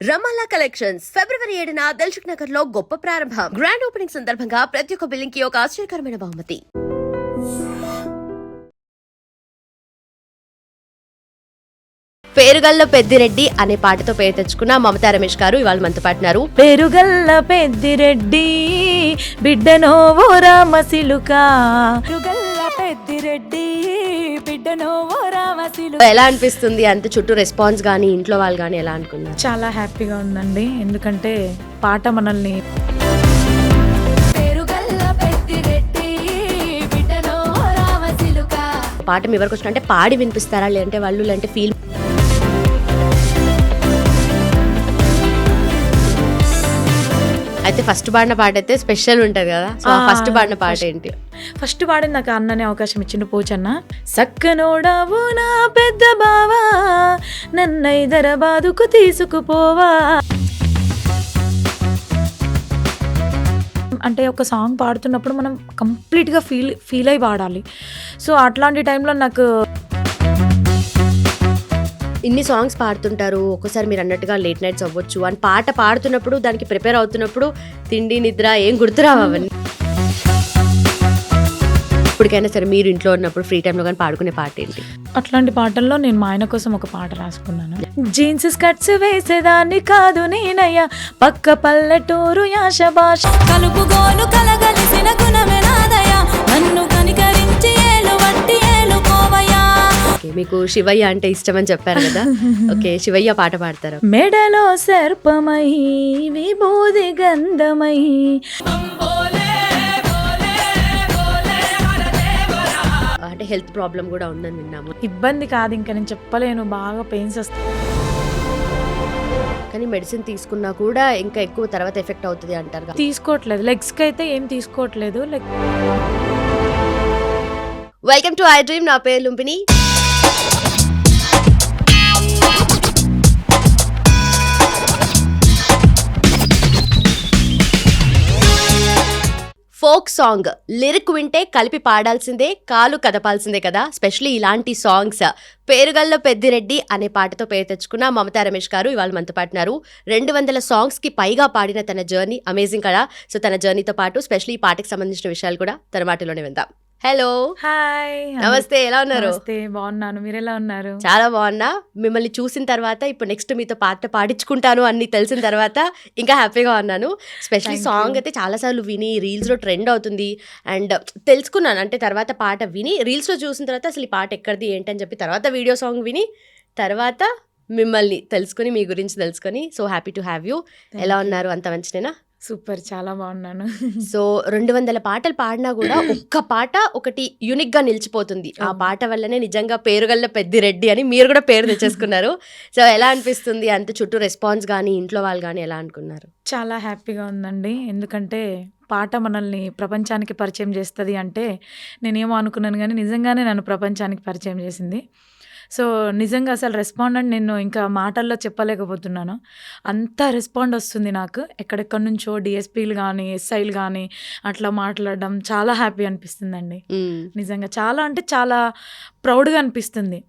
రమాలా collections ఫిబ్రవరి 7న దిల్సుఖ్ నగర్ లో గొప్ప ప్రారంభం. గ్రాండ్ ఓపెనింగ్ సందర్భంగా ప్రతి ఒక్క బిల్లింగ్ కి ఒక ఆశ్చర్యకరమైన బహుమతి. పేరుగల్ల పెద్దిరెడ్డి అనే పాటతో పేరు తెచ్చుకున్న మమతా రమేష్ గారు ఇవాళ మనతో పాటున్నారు. పేరుగల్ల పెద్దిరెడ్డి బిడ్డనో ఓ రామసిలుక, పేరుగల్ల పెద్దిరెడ్డి బిడ్డనో ఓ రామసిలుక. ఎలా అనిపిస్తుంది? అంత చుట్టూ రెస్పాన్స్ గానీ ఇంట్లో వాళ్ళు గానీ ఎలా అనుకున్నారు? చాలా హ్యాపీగా ఉందండి, ఎందుకంటే పాట మనల్ని పాట మీ వరకు వచ్చిన అంటే పాడి వినిపిస్తారా, లేదంటే వాళ్ళు లేదంటే ఫీల్? అయితే ఫస్ట్ పాడిన పాట అయితే స్పెషల్ ఉంటది కదా, సో ఫస్ట్ పాడిన పాట ఏంటి? ఫస్ట్ పాడిన నాకు అన్ననే అవకాశం ఇచ్చిండు పోచన్న. సక్కనోడావు నా పెద్ద బావా, నన్నైదరాబాదుకు తీసుకుపోవా. అంటే ఒక సాంగ్ పాడుతున్నప్పుడు మనం కంప్లీట్గా ఫీల్ అయి పాడాలి. సో అట్లాంటి టైంలో నాకు ఇన్ని సాంగ్స్ పాడుతుంటారు, ఒక్కసారి మీరు అన్నట్టుగా లేట్ నైట్స్ అవ్వచ్చు, అని పాట పాడుతున్నప్పుడు దానికి ప్రిపేర్ అవుతున్నప్పుడు తిండి నిద్ర ఏం గుర్తురావు అవన్నీ. ఇప్పటికైనా సరే మీరు ఇంట్లో ఉన్నప్పుడు ఫ్రీ టైంలో కానీ పాడుకునే పాట ఏంటి? అట్లాంటి పాటల్లో నేను మా ఆయన కోసం ఒక పాట రాసుకున్నాను. జీన్స్ స్కర్ట్స్ వేసేదాన్ని కాదు నేనయ్యా, పక్క పల్లెటూరు యాష భాష కలుపుగోలు కలగలిసిన గుణమే నాదయ్యా, నన్ను కనికరించి ఏలు వట్టి ఏలుకోవయ్యా. మీకు శివయ్య అంటే ఇష్టం అని చెప్పారు కదా, ఓకే శివయ్య పాట పాడతారు. మెడలో సర్పమై విభూది గంధమై, అంటే హెల్త్ ప్రాబ్లం కూడా ఉందని విన్నాము. ఇబ్బంది కాదు, ఇంకా నేను చెప్పలేను, బాగా పెయిన్స్ వస్తాయి. కానీ మెడిసిన్ తీసుకున్నా కూడా ఇంకా ఎక్కువ తర్వాత ఎఫెక్ట్ అవుతుంది అంటారు. తీసుకోవట్లేదు, లెగ్స్కి అయితే ఏం తీసుకోవట్లేదు. వెల్కమ్ టు ఐ డ్రీమ్, నా పేరు లుంపిని. ఫోక్ సాంగ్ లిరిక్ వింటే కలిపి పాడాల్సిందే, కాలు కదపాల్సిందే కదా, స్పెషల్లీ ఇలాంటి సాంగ్స్. పేరుగల్ల పెద్దిరెడ్డి అనే పాటతో పేరు తెచ్చుకున్న మమతా రమేష్ గారు ఇవాళ మనతో పాటున్నారు. 200 సాంగ్స్కి పైగా పాడిన తన జర్నీ అమేజింగ్ కదా. సో తన జర్నీతో పాటు స్పెషల్లీ ఈ పాటకి సంబంధించిన విషయాలు కూడా తన మాటలోనే విందాం. హలో, హాయ్, నమస్తే, ఎలా ఉన్నారు? నమస్తే, బాగున్నాను, మీరు ఎలా ఉన్నారు? చాలా బాగున్నా. మిమ్మల్ని చూసిన తర్వాత ఇప్పుడు నెక్స్ట్ మీతో పాట పాడించుకుంటాను అని తెలిసిన తర్వాత ఇంకా హ్యాపీగా ఉన్నాను. స్పెషల్లీ సాంగ్ అయితే చాలాసార్లు విని రీల్స్లో ట్రెండ్ అవుతుంది అండ్ తెలుసుకున్నాను. అంటే తర్వాత పాట విని రీల్స్లో చూసిన తర్వాత అసలు ఈ పాట ఎక్కడిది ఏంటని చెప్పి తర్వాత వీడియో సాంగ్ విని తర్వాత మిమ్మల్ని తెలుసుకొని మీ గురించి తెలుసుకొని so happy to have you. ఎలా ఉన్నారు? అంత మంచిదేనా? సూపర్, చాలా బాగున్నాను. సో 200 పాటలు పాడినా కూడా ఒక్క పాట ఒకటి యూనిక్ గా నిలిచిపోతుంది. ఆ పాట వల్లనే నిజంగా పేరుగల్ల పెద్దిరెడ్డి అని మీరు కూడా పేరు తెచ్చేసుకున్నారు. సో ఎలా అనిపిస్తుంది? అంత చుట్టూ రెస్పాన్స్ కానీ ఇంట్లో వాళ్ళు కానీ ఎలా అనుకున్నారు? చాలా హ్యాపీగా ఉందండి, ఎందుకంటే పాట మనల్ని ప్రపంచానికి పరిచయం చేస్తుంది అంటే నేనేమో అనుకున్నాను, కానీ నిజంగానే నన్ను ప్రపంచానికి పరిచయం చేసింది. సో నిజంగా అసలు రెస్పాండ్ నేను ఇంకా మాటల్లో చెప్పలేకపోతున్నాను, అంత రెస్పాండ్ వస్తుంది నాకు. ఎక్కడెక్కడి నుంచో డిఎస్పీలు కానీ ఎస్ఐలు కానీ అట్లా మాట్లాడడం చాలా హ్యాపీ అనిపిస్తుందండి. నిజంగా చాలా అంటే చాలా ప్రౌడ్గా అనిపిస్తుంది.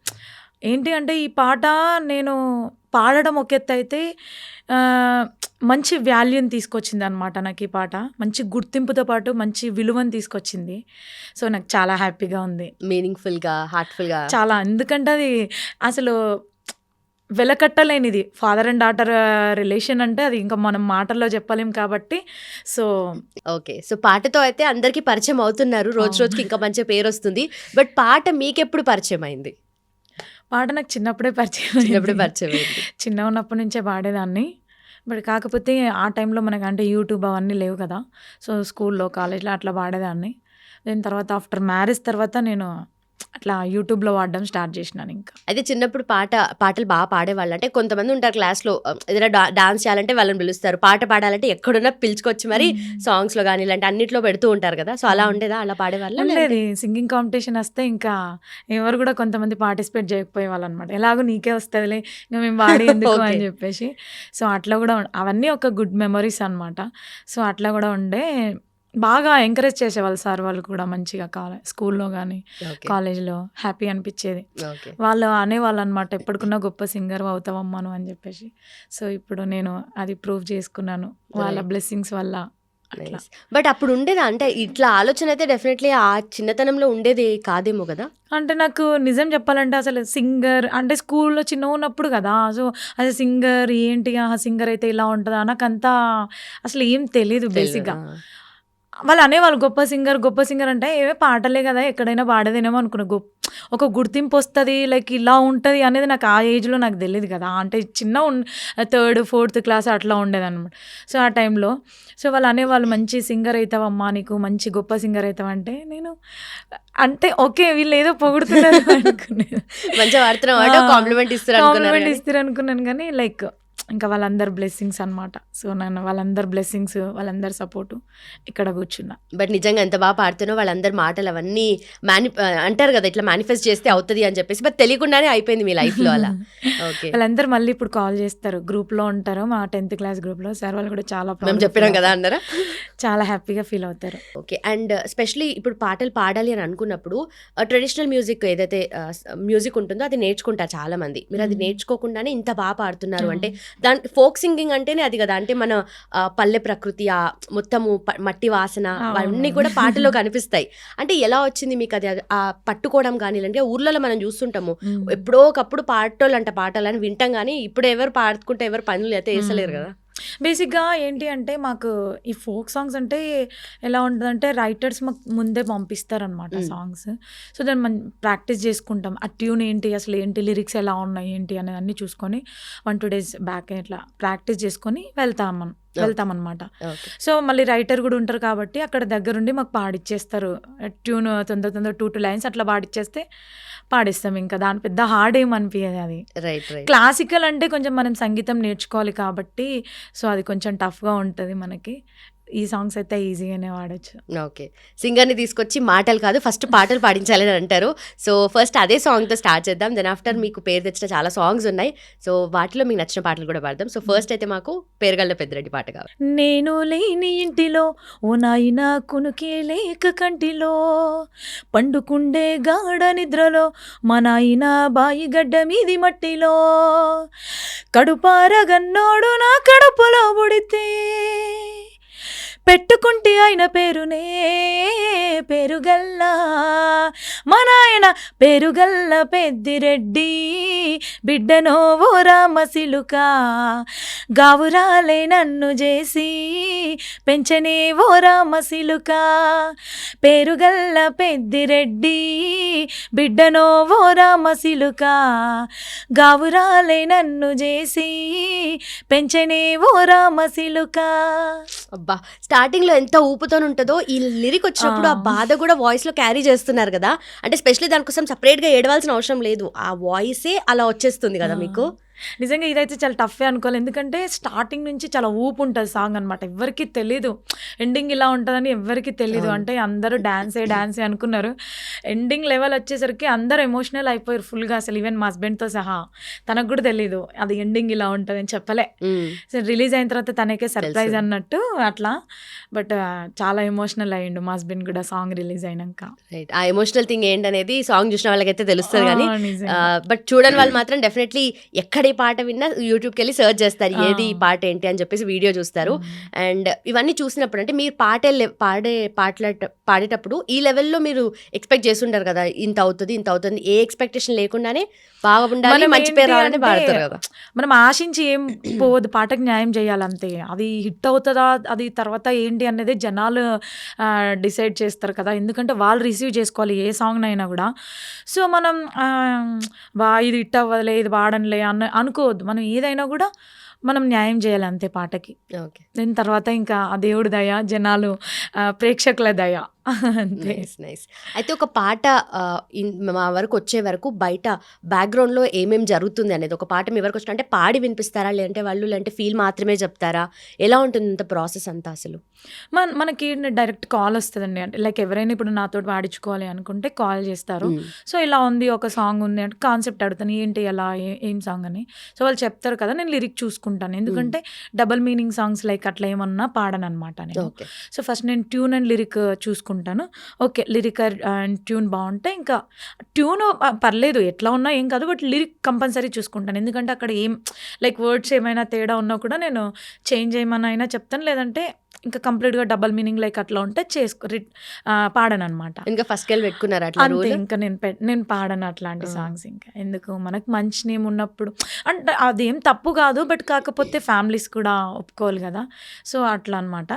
ఏంటి అంటే ఈ పాట నేను పాడడం ఒక ఎత్తు అయితే మంచి వాల్యూని తీసుకొచ్చింది అనమాట. నాకు ఈ పాట మంచి గుర్తింపుతో పాటు మంచి విలువను తీసుకొచ్చింది. సో నాకు చాలా హ్యాపీగా ఉంది, మీనింగ్ఫుల్గా, హార్ట్ఫుల్గా చాలా. ఎందుకంటే అది అసలు వెలకట్టలేనిది. ఫాదర్ అండ్ డాటర్ రిలేషన్ అంటే అది ఇంకా మనం మాటల్లో చెప్పలేం కాబట్టి. సో ఓకే, సో పాటతో అయితే అందరికీ పరిచయం అవుతున్నారు, రోజు రోజుకి ఇంకా మంచి పేరు వస్తుంది. బట్ పాట మీకెప్పుడు పరిచయం అయింది? పాట నాకు చిన్నప్పుడే పరిచయం అయింది. చిన్న ఉన్నప్పటి నుంచే పాడేదాన్ని. బట్ కాకపోతే ఆ టైంలో మనకు అంటే యూట్యూబ్ అవన్నీ లేవు కదా. సో స్కూల్లో కాలేజ్లో అట్లా పాడేదాన్ని. దాని తర్వాత ఆఫ్టర్ మ్యారేజ్ తర్వాత నేను అట్లా యూట్యూబ్లో వాడడం స్టార్ట్ చేసినాను. ఇంకా అయితే చిన్నప్పుడు పాటలు బాగా పాడేవాళ్ళు. అంటే కొంతమంది ఉంటారు క్లాస్లో ఏదైనా డాన్స్ చేయాలంటే వాళ్ళని పిలుస్తారు, పాట పాడాలంటే ఎక్కడున్నా పిలుచుకొచ్చి మరి సాంగ్స్లో కానీ ఇలాంటి అన్నిట్లో పెడుతూ ఉంటారు కదా. సో అలా ఉండేదా? అలా పాడేవాళ్ళు? లేదు, సింగింగ్ కాంపిటీషన్ వస్తే ఇంకా ఎవరు కూడా కొంతమంది పార్టిసిపేట్ చేయకపోయే వాళ్ళు అనమాట. ఎలాగో నీకే వస్తుందిలే ఇంకా మేము పాడి ఎందుకు అని చెప్పేసి. సో అట్లా కూడా అవన్నీ ఒక గుడ్ మెమరీస్ అనమాట. సో అట్లా కూడా ఉండే. బాగా ఎంకరేజ్ చేసేవాళ్ళు సార్ వాళ్ళు కూడా మంచిగా స్కూల్లో కానీ ఓకే. కాలేజ్లో హ్యాపీ అనిపించేది. ఓకే. వాళ్ళు అనేవాళ్ళు అనమాట, ఎప్పటికున్నా గొప్ప సింగర్ అవుతావమ్మాను అని చెప్పేసి. సో ఇప్పుడు నేను అది ప్రూవ్ చేసుకున్నాను వాళ్ళ రైట్. బ్లెస్సింగ్స్ వల్ల అట్లా. నైస్. బట్ అప్పుడు ఉండేదా? అంటే ఇట్లా ఆలోచన అయితే డెఫినెట్లీ ఆ చిన్నతనంలో ఉండేది కాదేమో కదా? అంటే నాకు నిజం చెప్పాలంటే అసలు సింగర్ అంటే స్కూల్లో చిన్నగా ఉన్నప్పుడు కదా, సో అసలు సింగర్ ఏంటి, సింగర్ అయితే ఇలా ఉంటుందా నాకంతా అసలు ఏం తెలీదు తెలియదు. బేసిక్గా. వాళ్ళు అనేవాళ్ళు గొప్ప సింగర్ అంటే ఏవే పాటలే కదా ఎక్కడైనా పాడేదేనేమో అనుకున్నా. ఒక గుర్తింపు వస్తుంది లైక్ ఇలా ఉంటుంది అనేది నాకు ఆ ఏజ్లో నాకు తెలియదు కదా. అంటే చిన్న 3rd 4th క్లాస్ అట్లా ఉండేదన్నమాట. సో ఆ టైంలో సో వాళ్ళు అనేవాళ్ళు మంచి సింగర్ అవుతావమ్మా, నీకు మంచి గొప్ప సింగర్ అవుతావంటే నేను అంటే ఓకే వీళ్ళు ఏదో పొగుడుతున్నారు అనుకున్నాను. మంచిగా పాడుతున్నావు కాంప్లిమెంట్ ఇస్తారు కాంప్లిమెంట్ ఇస్తారు అనుకున్నాను కానీ లైక్ ఇంకా వాళ్ళందరు బ్లెస్సింగ్స్ అనమాట. సో నన్ను వాళ్ళందరు బ్లెస్సింగ్స్ వాళ్ళందరి సపోర్టు ఇక్కడ కూర్చున్నా. బట్ నిజంగా ఎంత బాగా పాడుతున్నావు, వాళ్ళందరి మాటలు అవన్నీ అంటారు కదా ఇట్లా మేనిఫెస్ట్ చేస్తే అవుతుంది అని చెప్పేసి, బట్ తెలియకుండానే అయిపోయింది మీ లైఫ్లో అలా. ఓకే. వాళ్ళందరూ మళ్ళీ ఇప్పుడు కాల్ చేస్తారు, గ్రూప్లో ఉంటారు మా 10th క్లాస్ గ్రూప్లో. సార్ వాళ్ళు కూడా చాలా మేము చెప్పినాం కదా అన్నారా? చాలా హ్యాపీగా ఫీల్ అవుతారు. ఓకే. అండ్ స్పెషలీ ఇప్పుడు పాటలు పాడాలి అని అనుకున్నప్పుడు ట్రెడిషనల్ మ్యూజిక్ ఏదైతే మ్యూజిక్ ఉంటుందో అది నేర్చుకుంటారు చాలా మంది. మీరు అది నేర్చుకోకుండానే ఇంత బాగా పాడుతున్నారు అంటే దాని ఫోక్ సింగింగ్ అంటేనే అది కదా. అంటే మన పల్లె ప్రకృతి ఆ మొత్తము మట్టి వాసన అవన్నీ కూడా పాటలో కనిపిస్తాయి. అంటే ఎలా వచ్చింది మీకు అది ఆ పట్టుకోవడం కానీ? అంటే ఊర్లలో మనం చూస్తుంటాము ఎప్పుడో ఒకప్పుడు పాటలని వింటాం కానీ ఇప్పుడు ఎవరు పాడుకుంటే ఎవరు పనులు అయితే వేసలేరు కదా. బేసిక్గా ఏంటి అంటే మాకు ఈ ఫోక్ సాంగ్స్ అంటే ఎలా ఉంటుందంటే రైటర్స్ మాకు ముందే పంపిస్తారనమాట సాంగ్స్. సో దాన్ని మనం ప్రాక్టీస్ చేసుకుంటాం. ఆ ట్యూన్ ఏంటి, అసలు ఏంటి, లిరిక్స్ ఎలా ఉన్నాయి ఏంటి అనేది అన్నీ చూసుకొని 1-2 days బ్యాక్ ఇట్లా ప్రాక్టీస్ చేసుకొని వెళ్తామన్నమాట. సో మళ్ళీ రైటర్ కూడా ఉంటారు కాబట్టి అక్కడ దగ్గరుండి మాకు పాడిచ్చేస్తారు. ట్యూన్ తొందర 2 lines అట్లా పాడిచ్చేస్తే పాడిస్తాం. ఇంకా దాని పెద్ద హార్డ్ ఏమనిపించదు అది. క్లాసికల్ అంటే కొంచెం మనం సంగీతం నేర్చుకోవాలి కాబట్టి సో అది కొంచెం టఫ్గా ఉంటుంది మనకి. ఈ సాంగ్స్ అయితే ఈజీగానే వాడచ్చు. ఓకే. సింగర్ని తీసుకొచ్చి మాటలు కాదు ఫస్ట్ పాటలు పాడించాలని అంటారు. సో ఫస్ట్ అదే సాంగ్తో స్టార్ట్ చేద్దాం. దెన్ ఆఫ్టర్ మీకు పేరు తెచ్చిన చాలా సాంగ్స్ ఉన్నాయి. సో వాటిలో మీకు నచ్చిన పాటలు కూడా పాడదాం. సో ఫస్ట్ అయితే మాకు పేరుగళ్ళ పెద్దిరెడ్డి పాట కావాలి. నేను లేని ఇంటిలో ఓ నాయన కునుకే లేక కంటిలో, పండుకుండే గాఢ నిద్రలో మా నాయన బాయి గడ్డ మీది మట్టిలో, కడుపారగన్నోడు నా కడుపులో పుడితే పెట్టుకుంటే ఆయన పేరునే పేరుగల్లా, మా నాయన పేరుగల్ల పెద్దిరెడ్డి బిడ్డనో ఓ రామసిలుక, గావురాలే నన్ను చేసి పెంచనే ఓ రామసిలుక, పేరుగల్ల పెద్దిరెడ్డి బిడ్డనో ఓ రామసిలుక, గావురాలే నన్ను చేసి పెంచనే ఓ రామసిలుక. అబ్బా, స్టార్టింగ్ లో ఎంత ఊపుతో ఉంటుందో ఈ లిరిక్ వచ్చినప్పుడు ఆ బాధ కూడా వాయిస్ లో క్యారీ చేస్తున్నారు కదా. అంటే స్పెషల్లీ దానికోసం సపరేట్ గా ఏడవాల్సిన అవసరం లేదు, ఆ వాయిసే అలా వచ్చేస్తుంది కదా మీకు. నిజంగా ఇదైతే చాలా టఫే అనుకోవాలి, ఎందుకంటే స్టార్టింగ్ నుంచి చాలా ఊపు ఉంటుంది సాంగ్ అనమాట. ఎవరికి తెలీదు ఎండింగ్ ఇలా ఉంటుందని, ఎవరికి తెలీదు. అంటే అందరూ డాన్సే అనుకున్నారు. ఎండింగ్ లెవెల్ వచ్చేసరికి అందరూ ఎమోషనల్ అయిపోయారు ఫుల్గా. అసలు ఈవెన్ మా హస్బెండ్తో సహా తనకు కూడా తెలీదు అది ఎండింగ్ ఇలా ఉంటుంది అని చెప్పలే. సో రిలీజ్ అయిన తర్వాత తనకే సర్ప్రైజ్ అన్నట్టు అట్లా. బట్ చాలా ఎమోషనల్ అయ్యిండు మా హస్బెండ్ కూడా సాంగ్ రిలీజ్ అయినాక. ఆ ఎమోషనల్ థింగ్ ఏంటనేది సాంగ్ చూసిన వాళ్ళకైతే తెలుస్తుంది కానీ బట్ చూడని వాళ్ళు మాత్రం డెఫినెట్లప్పుడు ఎక్కడ ఈ పాట విన్నా యూట్యూబ్కి వెళ్ళి సర్చ్ చేస్తారు ఏది ఈ పాట ఏంటి అని చెప్పేసి వీడియో చూస్తారు. అండ్ ఇవన్నీ చూసినప్పుడు అంటే మీరు పాడేటప్పుడు ఈ లెవెల్లో మీరు ఎక్స్పెక్ట్ చేస్తుంటారు కదా, ఇంత అవుతుంది ఏ ఎక్స్పెక్టేషన్ లేకుండానే బాగా ఉండాలి, మంచి పేరు రావాలని పాడతారు కదా. మనం ఆశించి ఏం పోవద్దు, పాటకు న్యాయం చేయాలంతే. అది హిట్ అవుతుందా అది తర్వాత ఏంటి అనేది జనాలు డిసైడ్ చేస్తారు కదా, ఎందుకంటే వాళ్ళు రిసీవ్ చేసుకోవాలి ఏ సాంగ్ అయినా కూడా. సో మనం ఇది హిట్ అవ్వదులే, ఇది వాడనులే అనుకోవద్దు. మనం ఏదైనా కూడా మనం న్యాయం చేయాలి అంతే పాటకి. ఓకే. దాని తర్వాత ఇంకా ఆ దేవుడి దయ, జనాలు ప్రేక్షకుల దయ. అంతే. నైస్. అయితే ఒక పాట మా వరకు వచ్చే వరకు బయట బ్యాక్‌గ్రౌండ్‌లో ఏమేం జరుగుతుంది అనేది ఒక పాట మీ వరకు వచ్చిన అంటే పాడి వినిపిస్తారా? లేదంటే ఫీల్ మాత్రమే చెప్తారా? ఎలా ఉంటుంది ఇంత ప్రాసెస్ అంతా అసలు? మనకి డైరెక్ట్ కాల్ వస్తదండి. అంటే లైక్ ఎవరైనా ఇప్పుడు నాతోటి పాడించుకోవాలి అనుకుంటే కాల్ చేస్తారు. హ్మ్. సో, ఇలా ఉంది ఒక సాంగ్ ఉంది అంటే కాన్సెప్ట్ అడుగుతాను. ఏంటి ఎలా ఏం సాంగ్ అని. సో, వాళ్ళు చెప్తారు కదా! నేను లిరిక్ చూసుకుంటాను. హ్మ్. ఎందుకంటే డబుల్ మీనింగ్ సాంగ్స్ లైక్ అట్లా ఏమన్నా పాడననమాట నేను. ఓకే. సో, ఫస్ట్ నేను ట్యూన్ అండ్ లిరిక్ చూసుకుంటాను. ఓకే. లిరిక్ అండ్ ట్యూన్ బావుంటే ఇంకా ట్యూను పర్లేదు ఎట్లా ఉన్నా ఏం కాదు. బట్ లిరిక్ కంపల్సరీ చూసుకుంటాను. ఎందుకంటే అక్కడ ఏం లైక్ వర్డ్స్ ఏమైనా తేడా ఉన్నా కూడా నేను చేంజ్ చేయమనైనా చెప్తాను. లేదంటే ఇంకా కంప్లీట్‌గా డబుల్ మీనింగ్ లైక్ అట్లా ఉంటే పాడననమాట. ఇంకా ఫస్ట్ స్కేల్ పెట్టుకున్నారా అట్లా అంతే రూల్? ఇంకా నేను పాడను అట్లాంటి ఆ! సాంగ్స్ ఇంకా. ఎందుకు మనకు మంచి నేమ్ ఉన్నప్పుడు అంటే అదేం తప్పు కాదు. బట్ కాకపోతే ఫ్యామిలీస్ కూడా ఒప్పుకోవాలి కదా! సో, అట్లా అనమాట.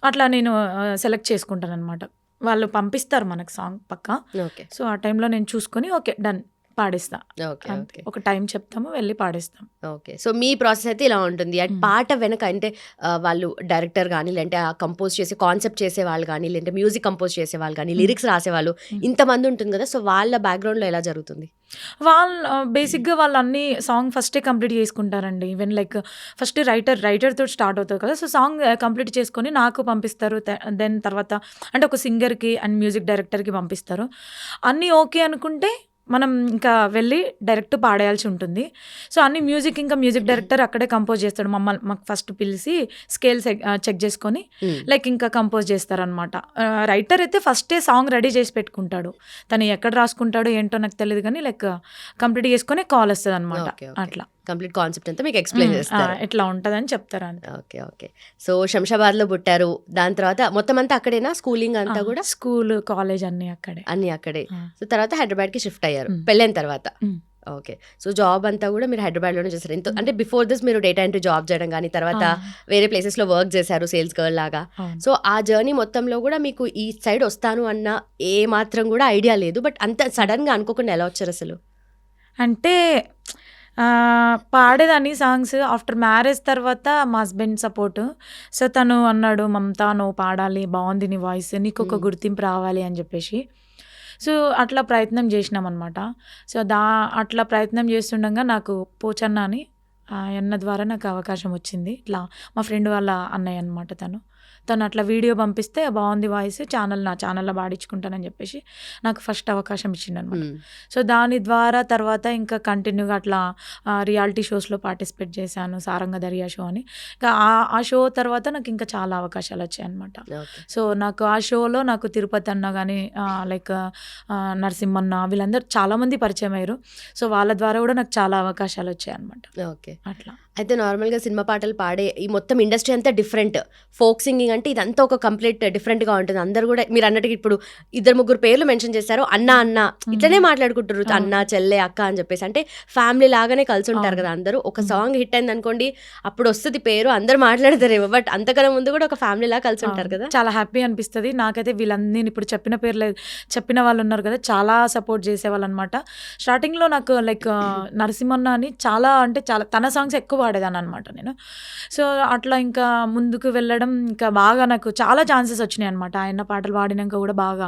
అట్లా నేను సెలెక్ట్ చేసుకుంటాననమాట. వాళ్ళు పంపిస్తారు మనకు సాంగ్ పక్కా. ఓకే. సో, ఆ టైంలో నేను చూసుకొని ఓకే. డన్ పాడేస్తా. ఓకే. అంతే. ఓకే. ఒక టైం చెప్తాము వెళ్లి పాడేస్తాం. ఓకే. సో, మీ ప్రాసెస్ అయితే ఇలా ఉంటుంది. అండ్ పాట వెనక అంటే వాళ్ళు డైరెక్టర్ గాని, లేదంటే కంపోజ్ చేసే కాన్సెప్ట్ చేసేవాళ్ళు గాని, లేదంటే మ్యూజిక్ కంపోజ్ చేసేవాళ్ళు గాని, లిరిక్స్ రాసేవాళ్ళు ఇంతమంది ఉంటుంది కదా! సో, వాళ్ళ బ్యాక్‌గ్రౌండ్‌లో ఎలా జరుగుతుంది? బేసిక్‌గా వాళ్ళన్నీ సాంగ్ ఫస్టే కంప్లీట్ చేసుకుంటారండి. ఈవెన్ లైక్ ఫస్ట్ రైటర్‌తోటి స్టార్ట్ అవుతది కదా! సో, సాంగ్ కంప్లీట్ చేసుకొని నాకు పంపిస్తారు. దెన్ తర్వాత అంటే ఒక సింగర్‌కి అండ్ మ్యూజిక్ డైరెక్టర్‌కి పంపిస్తారు. అన్నీ ఓకే అనుకుంటే మనం ఇంకా వెళ్ళి డైరెక్ట్ పాడేయాల్సి ఉంటుంది. సో, అన్ని మ్యూజిక్ డైరెక్టర్ అక్కడే కంపోజ్ చేస్తాడు. మాకు ఫస్ట్ పిలిసి స్కేల్స్ చెక్ చేసుకొని హ్మ్. లైక్ ఇంకా కంపోజ్ చేస్తారనమాట. రైటర్ అయితే ఫస్టే సాంగ్ రెడీ చేసి పెట్టుకుంటాడు. తను ఎక్కడ రాసుకుంటాడో ఏంటో నాకు తెలీదు గానీ లైక్ కంప్లీట్ చేసుకొని కాల్ వస్తదనమాట. ఓకే. ఓకే. అట్లా. కంప్లీట్ కాన్సెప్ట్ అంతా మీకు ఎక్స్‌ప్లెయిన్ చేస్తారు. ఇట్లా ఉంటదని చెప్తారు అంతే. ఓకే. ఓకే. సో, శంషాబాద్‌లో పుట్టారు. దాని తర్వాత మొత్తం అంతా అక్కడేనా స్కూలింగ్ అంతా గూడా? స్కూలు, కాలేజ్ అన్నీ అక్కడే. అన్నీ అక్కడే. ఆ! సో, తర్వాత హైదరాబాద్‌కి షిఫ్ట్ అయ్యారు. హ్మ్. పెళ్ళైన తర్వాత. హ్మ్. ఓకే. సో, జాబ్ అంతా గూడా మీరు హైదరాబాద్‌లోనే చేశారు. అంటే బిఫోర్ దిస్ మీరు డేటా ఎంట్రీ జాబ్ చేయడం గాని, తర్వాత వేరే ప్లేసెస్‌లో వర్క్ చేశారు సేల్స్ గర్ల్ లాగా. అవును. సో, ఆ జర్నీ మొత్తంలో గూడా మీకు ఈ సైడ్ వస్తాను అన్న ఏ మాత్రం గూడా ఐడియా లేదు. బట్ అంత సడెన్‌గా అనుకోకుండా ఎలా వచ్చారసలు? అంటే పాడేదాన్ని సాంగ్స్. ఆఫ్టర్ మ్యారేజ్ తర్వాత మా హస్బెండ్ సపోర్ట్. సో, తను అన్నాడు, "మమత నువ్వు పాడాలి. బావుంది నీ వాయిస్. నీకొక హ్మ్. గుర్తింపు రావాలి" అని చెప్పేసి. సో, అట్లా ప్రయత్నం చేసినామనమాట. సో, అట్లా ప్రయత్నం చేస్తుండగా నాకు పోచన్న అని ఆయన్న ద్వారా నాకు అవకాశం వచ్చింది. ఇట్లా మా ఫ్రెండ్ వాళ్ళ అన్నయ్య అనమాట తను. తను అట్లా వీడియో పంపిస్తే బావుంది వాయిస్ నా ఛానల్‌లో పాడించుకుంటానని చెప్పేసి నాకు ఫస్ట్ అవకాశం ఇచ్చిండనమాట. హ్మ్. సో, దాని ద్వారా తర్వాత ఇంకా కంటిన్యూగా అట్లా రియాలిటీ షోస్‌లో పార్టిసిపేట్ చేశాను. 'సారంగ దర్యా' షో అని. ఇంకా ఆ షో తర్వాత నాకు ఇంకా చాలా అవకాశాలు వచ్చాయన్నమాట. ఓకే. సో, నాకు ఆ షోలో నాకు తిరుపతి అన్న గాని లైక్ నరసింహన్న వీళ్ళందరూ చాలామంది పరిచయం అయ్యారు. సో, వాళ్ళ ద్వారా కూడా నాకు చాలా అవకాశాలు వచ్చాయన్నమాట. ఓకే. అట్లా. అయితే నార్మల్‌గా సినిమా పాటలు పాడే ఈ మొత్తం ఇండస్ట్రీ అంతా డిఫరెంట్. ఫోక్ సింగింగ్ అంటే ఇదంతా ఒక కంప్లీట్ డిఫరెంట్‌గా ఉంటుంది. అందరూ గూడా మీరన్నట్టుగా ఇప్పుడు ఇద్దరు ముగ్గురు పేర్లు మెన్షన్ చేశారు. అన్న ఇట్లనే మాట్లాడుకుంటుర్రు. అన్న, చెల్లె, అక్క అని చెప్పేసి. అంటే ఫ్యామిలీ లాగానే కలిసుంటారు కదా అందరూ. ఒక సాంగ్ హిట్ అయిందనుకోండి అప్పుడు వస్తది పేరు అందరూ మాట్లాడతారేమో. బట్ అంతకన్నా ముందు కూడా ఒక ఫ్యామిలీలా కలిసుంటారు కదా! చాలా హ్యాపీ అనిపిస్తది. నాకైతే నేను ఇప్పుడు చెప్పిన పేర్లే చెప్పిన వాళ్ళున్నారు కదా! చాలా సపోర్ట్ చేసేవాళ్ళనమాట. స్టార్టింగ్‌లో నాకు లైక్ నరసింహన్న అని చాలా తన సాంగ్స్ ఎక్కువ పాడేదాన్ననమాట నేను. సో, అట్లా ఇంకా ముందుకు వెళ్ళడం ఇంకా బాగా నాకు చాలా ఛాన్సెస్ వచ్చినాయనమాట. ఆయన పాటలు పాడినంక కూడా బాగా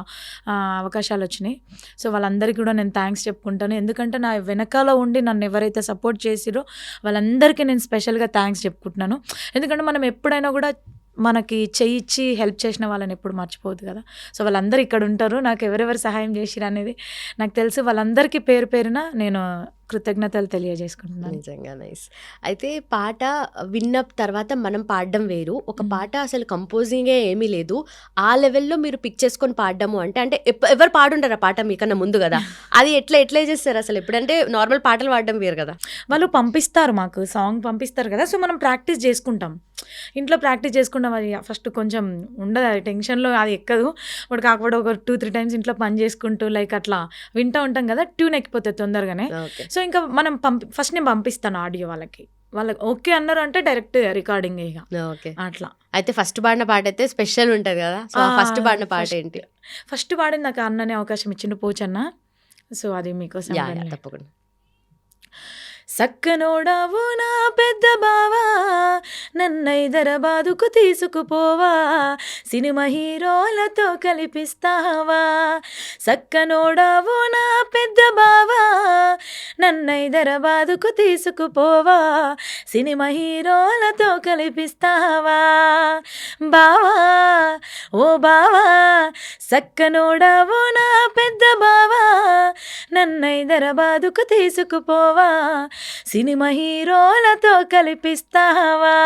అవకాశాలొచ్చినాయి. సో, వాళ్ళందరికీ కూడా నేను థాంక్స్ చెప్పుకుంటాను. ఎందుకంటే నా వెనకాల ఉండి నన్ను ఎవరైతే సపోర్ట్ చేసిర్రో వాళ్ళందరికీ నేను స్పెషల్‌గా థాంక్స్ చెప్పుకుంటున్నాను. ఎందుకంటే మనం ఎప్పుడైనా కూడా మనకి చెయ్యిచ్చి హెల్ప్ చేసిన వాళ్ళని ఎప్పుడు మర్చిపోవద్దు కదా! సో, వాళ్ళందరూ ఇక్కడుంటారు. నాకు ఎవరెవరు సహాయం చేసిరనేది నాకు తెలుసు. వాళ్ళందరికీ పేరు పేరున నేను కృతజ్ఞతలు తెలియజేసుకుంటున్నాను. నిజంగా నైస్. అయితే పాట విన్న తర్వాత మనం పాడడం వేరు. ఒక పాట అసలు కంపోజింగే ఏమీ లేదు. ఆ లెవెల్‌లో మీరు పిక్ చేసుకొని పాడడము అంటే ఎవరు పాడుండరు ఆ పాట మీకన్నా ముందు గదా! అది ఎట్లా చేస్తారు అసలు? ఎప్పుడంటే నార్మల్ పాటలు పాడడం వేరు గదా! వాళ్ళు పంపిస్తారు మాకు సాంగ్ పంపిస్తారు కదా! సో, మనం ప్రాక్టీస్ చేసుకుంటాం. ఇంట్లో ప్రాక్టీస్ చేసుకుంటాం. అది ఫస్ట్ కొంచెం ఉండదు అది టెన్షన్‌లో అది ఎక్కదు. కాకపోతే ఒక 2, 3 టైమ్స్ ఇంట్లో పని చేసుకుంటూ లైక్ అట్లా వింటా ఉంటాం కదా! ట్యూన్ ఎక్కిపోతది తొందరగానే. ఓకే. సో, ఇంకా మనం ఫస్ట్ నేను పంపిస్తాను ఆడియో వాళ్ళకి. వాళ్ళకి ఓకే అన్నారు అంటే డైరెక్ట్ రికార్డింగే ఇగ. ఓకే. అట్లా. అయితే ఫస్ట్ పాడిన పాటైతే స్పెషల్ ఉంటది గదా! సో, ఫస్ట్ పాడిన పాటేంటి? ఫస్ట్ పాడింది నాకు అన్ననే అవకాశం ఇచ్చిండు పోచన్న. సో, అది మీకోసం యాహ్! వినలే. తప్పకుండా. సక్కనోడావు నా పెద్ద బావా నన్నైదరాబాదుకు తీసుకుపోవా, సినిమా హీరోలతో కలిపిస్తావా, సక్కనోడావో నా పెద్ద బావా, నన్నైదరాబాదుకు తీసుకుపోవా, సినిమా హీరోలతో కలిపిస్తావా, బావా ఓ బావా, సక్కనోడావో నా పెద్ద బావా, నన్నైదరాబాదుకు తీసుకుపోవా, సినిమా హీరోలతో కలిపిస్తావా.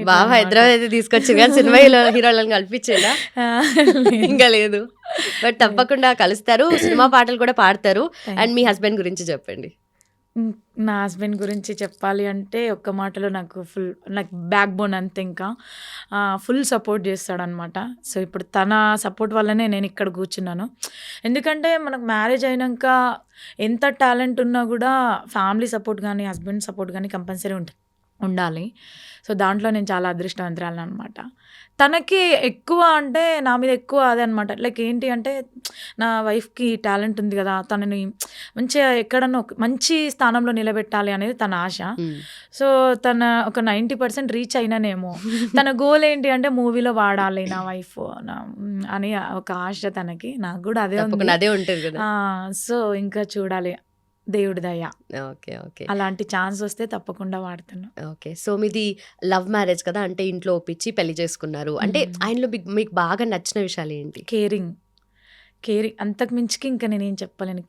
బావ హైదరాబాద్ అయితే తీసుకొచ్చి కానీ సినిమా హీరోలను కల్పించిందా? ఇంకా లేదు. బట్ తప్పకుండా కలుస్తారు, సినిమా పాటలు కూడా పాడతారు. అండ్ మీ హస్బెండ్ గురించి చెప్పండి. నా హస్బెండ్ గురించి చెప్పాలి అంటే ఒక్క మాటలో నాకు బ్యాక్ బోన్ అంతే. ఇంకా ఫుల్ సపోర్ట్ చేస్తాడనమాట. సో ఇప్పుడు తన సపోర్ట్ వల్లనే నేను ఇక్కడ కూర్చున్నాను. ఎందుకంటే మనకు మ్యారేజ్ అయినాక ఎంత టాలెంట్ ఉన్నా కూడా ఫ్యామిలీ సపోర్ట్ కానీ హస్బెండ్ సపోర్ట్ కానీ కంపల్సరీ ఉండాలి. సో దాంట్లో నేను చాలా అదృష్టవంతురాలను అనమాట. తనకి ఎక్కువ అంటే నా మీద ఎక్కువ అదే అనమాట. లైక్ ఏంటి అంటే నా వైఫ్కి టాలెంట్ ఉంది కదా, తనని మంచిగా ఎక్కడన్నా మంచి స్థానంలో నిలబెట్టాలి అనేది తన ఆశ. సో తన ఒక 90% రీచ్ అయినానేమో. తన గోల్ ఏంటి అంటే మూవీలో వాడాలి నా వైఫ్ అని ఒక ఆశ తనకి. నాకు కూడా అదే ఉంటుంది. సో ఇంకా చూడాలి, దేవుడి దయ. ఓకే ఓకే, అలాంటి ఛాన్స్ వస్తే తప్పకుండా వాడుతున్నా. ఓకే. సో మీది లవ్ మ్యారేజ్ కదా, అంటే ఇంట్లో ఒప్పించి పెళ్లి చేసుకున్నారు. అంటే ఆయనలో మీకు బాగా నచ్చిన విషయాలు ఏంటి? కేరింగ్ అంతకు మించికి ఇంకా నేనేం చెప్పలేను.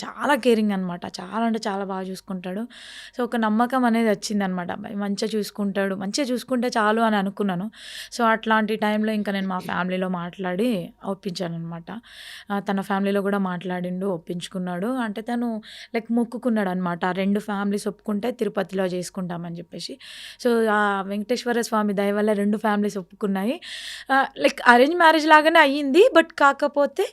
చాలా కేరింగ్ అనమాట. చాలా అంటే చాలా బాగా చూసుకుంటాడు. సో ఒక నమ్మకం అనేది వచ్చిందనమాట. మంచిగా చూసుకుంటే చాలు అని అనుకున్నాను. సో అట్లాంటి టైంలో ఇంకా నేను మా ఫ్యామిలీలో మాట్లాడి ఒప్పించాను అనమాట. తన ఫ్యామిలీలో కూడా మాట్లాడిండు, ఒప్పించుకున్నాడు. అంటే తను లైక్ మొక్కుకున్నాడు అనమాట, 2 ఫ్యామిలీస్ ఒప్పుకుంటే తిరుపతిలో చేసుకుంటామని చెప్పేసి. సో ఆ వెంకటేశ్వర స్వామి దయ వల్ల 2 ఫ్యామిలీస్ ఒప్పుకున్నాయి. లైక్ అరేంజ్ మ్యారేజ్ లాగానే అయ్యింది. బట్ కాకపోతే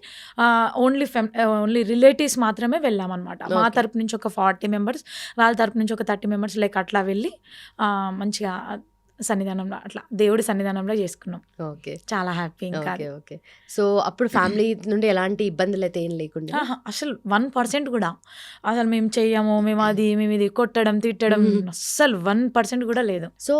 ఓన్లీ రిలేటివ్స్ మాత్రమే వెళ్ళామన్నమాట. మా తరపు నుంచి ఒక 40 మెంబర్స్, వాళ్ళ తరపు నుంచి ఒక 30 మెంబర్స్ లైక్ అట్లా వెళ్ళి మంచిగా సన్నిధానంలో అట్లా దేవుడి సన్నిధానంలో చేసుకున్నాం. ఓకే, చాలా హ్యాపీ. ఇంకా ఓకే. సో అప్పుడు ఫ్యామిలీ నుండి ఎలాంటి ఇబ్బందులు అయితే ఏం లేకుండా? అసలు 1% కూడా అసలు మేము చెయ్యము, మేము ఇది కొట్టడం తిట్టడం అస్సలు 1% కూడా లేదు. సో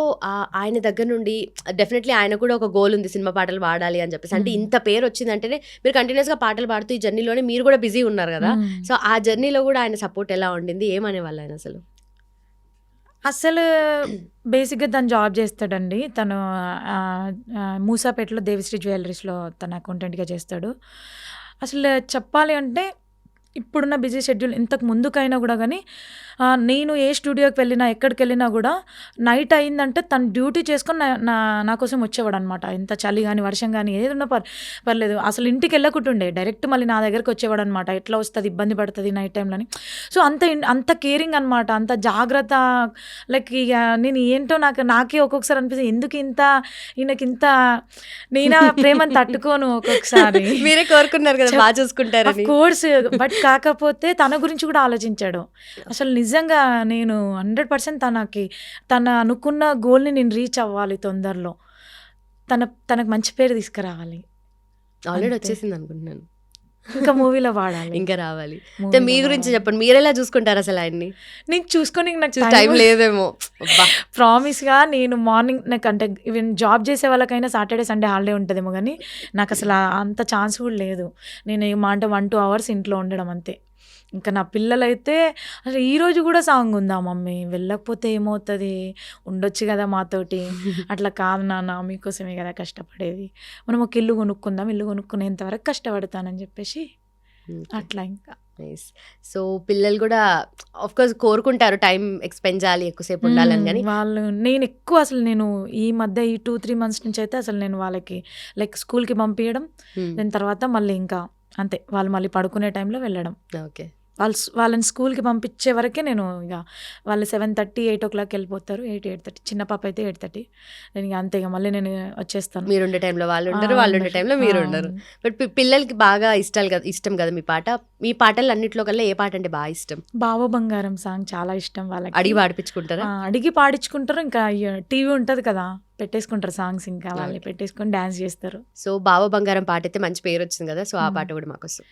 ఆయన దగ్గర నుండి డెఫినెట్లీ ఆయన కూడా ఒక గోల్ ఉంది, సినిమా పాటలు పాడాలి అని చెప్పేసి. అంటే ఇంత పేరు వచ్చిందంటేనే మీరు కంటిన్యూస్ గా పాటలు పాడుతూ ఈ జర్నీలోనే మీరు కూడా బిజీ ఉన్నారు కదా. సో ఆ జర్నీలో కూడా ఆయన సపోర్ట్ ఎలా ఉండింది, ఏమనేవాళ్ళు ఆయన అసలు? బేసిక్గా తను జాబ్ చేస్తాడండి. తను మూసాపేటలో దేవిశ్రీ జ్యువెలరీస్లో తన అకౌంటెంట్గా చేస్తాడు. అసలు చెప్పాలి అంటే ఇప్పుడున్న బిజీ షెడ్యూల్ ఇంతకు ముందుకైనా కూడా కానీ నేను ఏ స్టూడియోకి వెళ్ళినా ఎక్కడికి వెళ్ళినా కూడా నైట్ అయిందంటే తను డ్యూటీ చేసుకొని నా కోసం వచ్చేవాడు అనమాట. ఎంత చలి కానీ వర్షం కానీ ఏదన్నా పర్లేదు, అసలు ఇంటికి వెళ్ళకుంటుండే డైరెక్ట్ మళ్ళీ నా దగ్గరికి వచ్చేవాడు అనమాట. ఎట్లా వస్తుంది, ఇబ్బంది పడుతుంది నైట్ టైంలో అని. సో అంత కేరింగ్ అనమాట, అంత జాగ్రత్త. లైక్ ఇక నేను ఏంటో నాకే ఒక్కొక్కసారి అనిపిస్తుంది, ఎందుకు ఈయనకి ఇంత నేను ప్రేమను తట్టుకోను ఒక్కొక్కసారి. మీరే కోరుకున్నారు కదా బాగా చూసుకుంటారు కోర్స్. బట్ కాకపోతే తన గురించి కూడా ఆలోచించాడు. అసలు నిజంగా నేను 100% తన అనుకున్న గోల్ని నేను రీచ్ అవ్వాలి తొందరలో, తనకు మంచి పేరు తీసుకురావాలి. ఆల్రెడీ వచ్చేసింది అనుకుంటున్నాను, ఇంకా మూవీలో వాడాలి, ఇంకా రావాలి. మీ గురించి చెప్పండి, మీరు ఎలా చూసుకుంటారు అసలు ఆయన్ని? నీకు చూసుకొని నాకు టైం లేదేమో. ప్రామిస్గా నేను మార్నింగ్ నాకు అంటే ఈవెన్ జాబ్ చేసే వాళ్ళకైనా సాటర్డే సండే హాలిడే ఉంటుందేమో కానీ నాకు అసలు అంత ఛాన్స్ కూడా లేదు. నేను ఏమంటే 1-2 అవర్స్ ఇంట్లో ఉండడం అంతే. ఇంకా నా పిల్లలైతే అసలు ఈరోజు కూడా సాంగ్ ఉందా మమ్మీ, వెళ్ళకపోతే ఏమవుతుంది, ఉండొచ్చు కదా మాతోటి. అట్లా కాదు నాన్న, మీకోసమే కదా కష్టపడేది, మనం ఒక ఇల్లు కొనుక్కుందాం, ఇల్లు కొనుక్కునేంత వరకు కష్టపడతానని చెప్పేసి అట్లా. ఇంకా సో పిల్లలు కూడా ఆఫ్ కోర్స్ కోరుకుంటారు టైం ఎక్స్పెండ్ చేయాలి, ఎక్కువసేపు ఉండాలని. కానీ నేను ఈ మధ్య ఈ 2-3 మంత్స్ నుంచి అయితే అసలు నేను వాళ్ళకి లైక్ స్కూల్కి పంపించడం, దాని తర్వాత మళ్ళీ ఇంకా అంతే, వాళ్ళు మళ్ళీ పడుకునే టైంలో వెళ్ళడం. ఓకే, వాళ్ళని స్కూల్కి పంపించే వరకే నేను ఇక వాళ్ళు 7:30, 8 o'clock వెళ్ళిపోతారు. 8:30, చిన్న పాప అయితే 8:30. నేను ఇక అంతే, ఇక మళ్ళీ నేను వచ్చేస్తాను. మీరు ఉండే టైంలో వాళ్ళు ఉండరు, వాళ్ళు ఉండే టైంలో మీరు ఉండరు. బట్ పిల్లలకి బాగా ఇష్టం కదా మీ పాట. మీ పాటలు అన్నింటిలో కల్లా ఏ పాట అంటే బాగా ఇష్టం? బావ బంగారం సాంగ్ చాలా ఇష్టం వాళ్ళకి. అడిగి పాడిపించుకుంటారా? అడిగి పాడించుకుంటారు. ఇంకా టీవీ ఉంటుంది కదా, పెట్టేసుకుంటారు సాంగ్స్, ఇంకా వాళ్ళు పెట్టేసుకొని డాన్స్ చేస్తారు. సో బావ బంగారం పాట అయితే మంచి పేరు వచ్చింది కదా, సో ఆ పాట కూడా మాకోసం.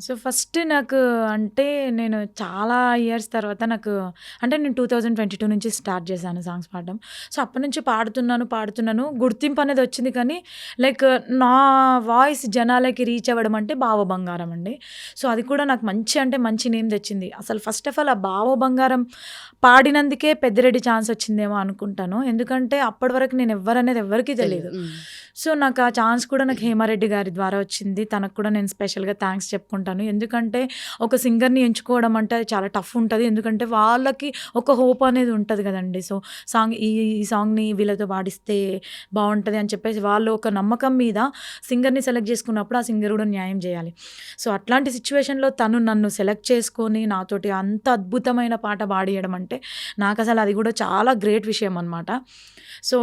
సో, ఫస్ట్ నాకు అంటే నేను చాలా ఇయర్స్ తర్వాత అంటే నేను 2022 నుంచి స్టార్ట్ చేశాను సాంగ్స్ పాడడం. సో, అప్పటినుంచి పాడుతున్నాను. గుర్తింపు అనేది వచ్చింది కానీ లైక్ నా వాయిస్ జనాలకి రీచ్ అవ్వడం అంటే బావ బంగారం అండి. సో, అది కూడా నాకు మంచి నేమ్ తెచ్చింది. అసలు ఫస్ట్ ఆఫ్ ఆల్ ఆ బావ బంగారం పాడినందుకే పెద్దిరెడ్డి ఛాన్స్ వచ్చిందేమో అనుకుంటాను. ఎందుకంటే అప్పటి వరకు నేను ఎవ్వరనేది ఎవ్వరికీ తెలీదు. సో, నాకు ఆ ఛాన్స్ కూడా నాకు హేమారెడ్డి గారి ద్వారా వచ్చింది. తనకు కూడా నేను స్పెషల్‌గా థాంక్స్ చెప్పుకుంటాను. ఎందుకంటే ఒక సింగర్‌ని ఎంచుకోవడం అంటే అది చాలా టఫ్ ఉంటది. ఎందుకంటే వాళ్ళకి ఒక హోప్ అనేది ఉంటది గదండీ. సో, ఈ సాంగ్‌ని వీళ్ళతో పాడిస్తే బావుంటది అని చెప్పేసి వాళ్ళు ఒక నమ్మకం మీద సింగర్‌ని సెలెక్ట్ చేసుకున్నప్పుడు ఆ సింగర్ కూడా న్యాయం చేయాలి. సో, అట్లాంటి సిట్యుయేషన్‌లో తను నన్ను సెలెక్ట్ చేసుకొని నాతోటి అంత అద్భుతమైన పాట పాడియడం అంటే నాకసలు అది కూడా చాలా గ్రేట్ విషయం అనమాట. సో,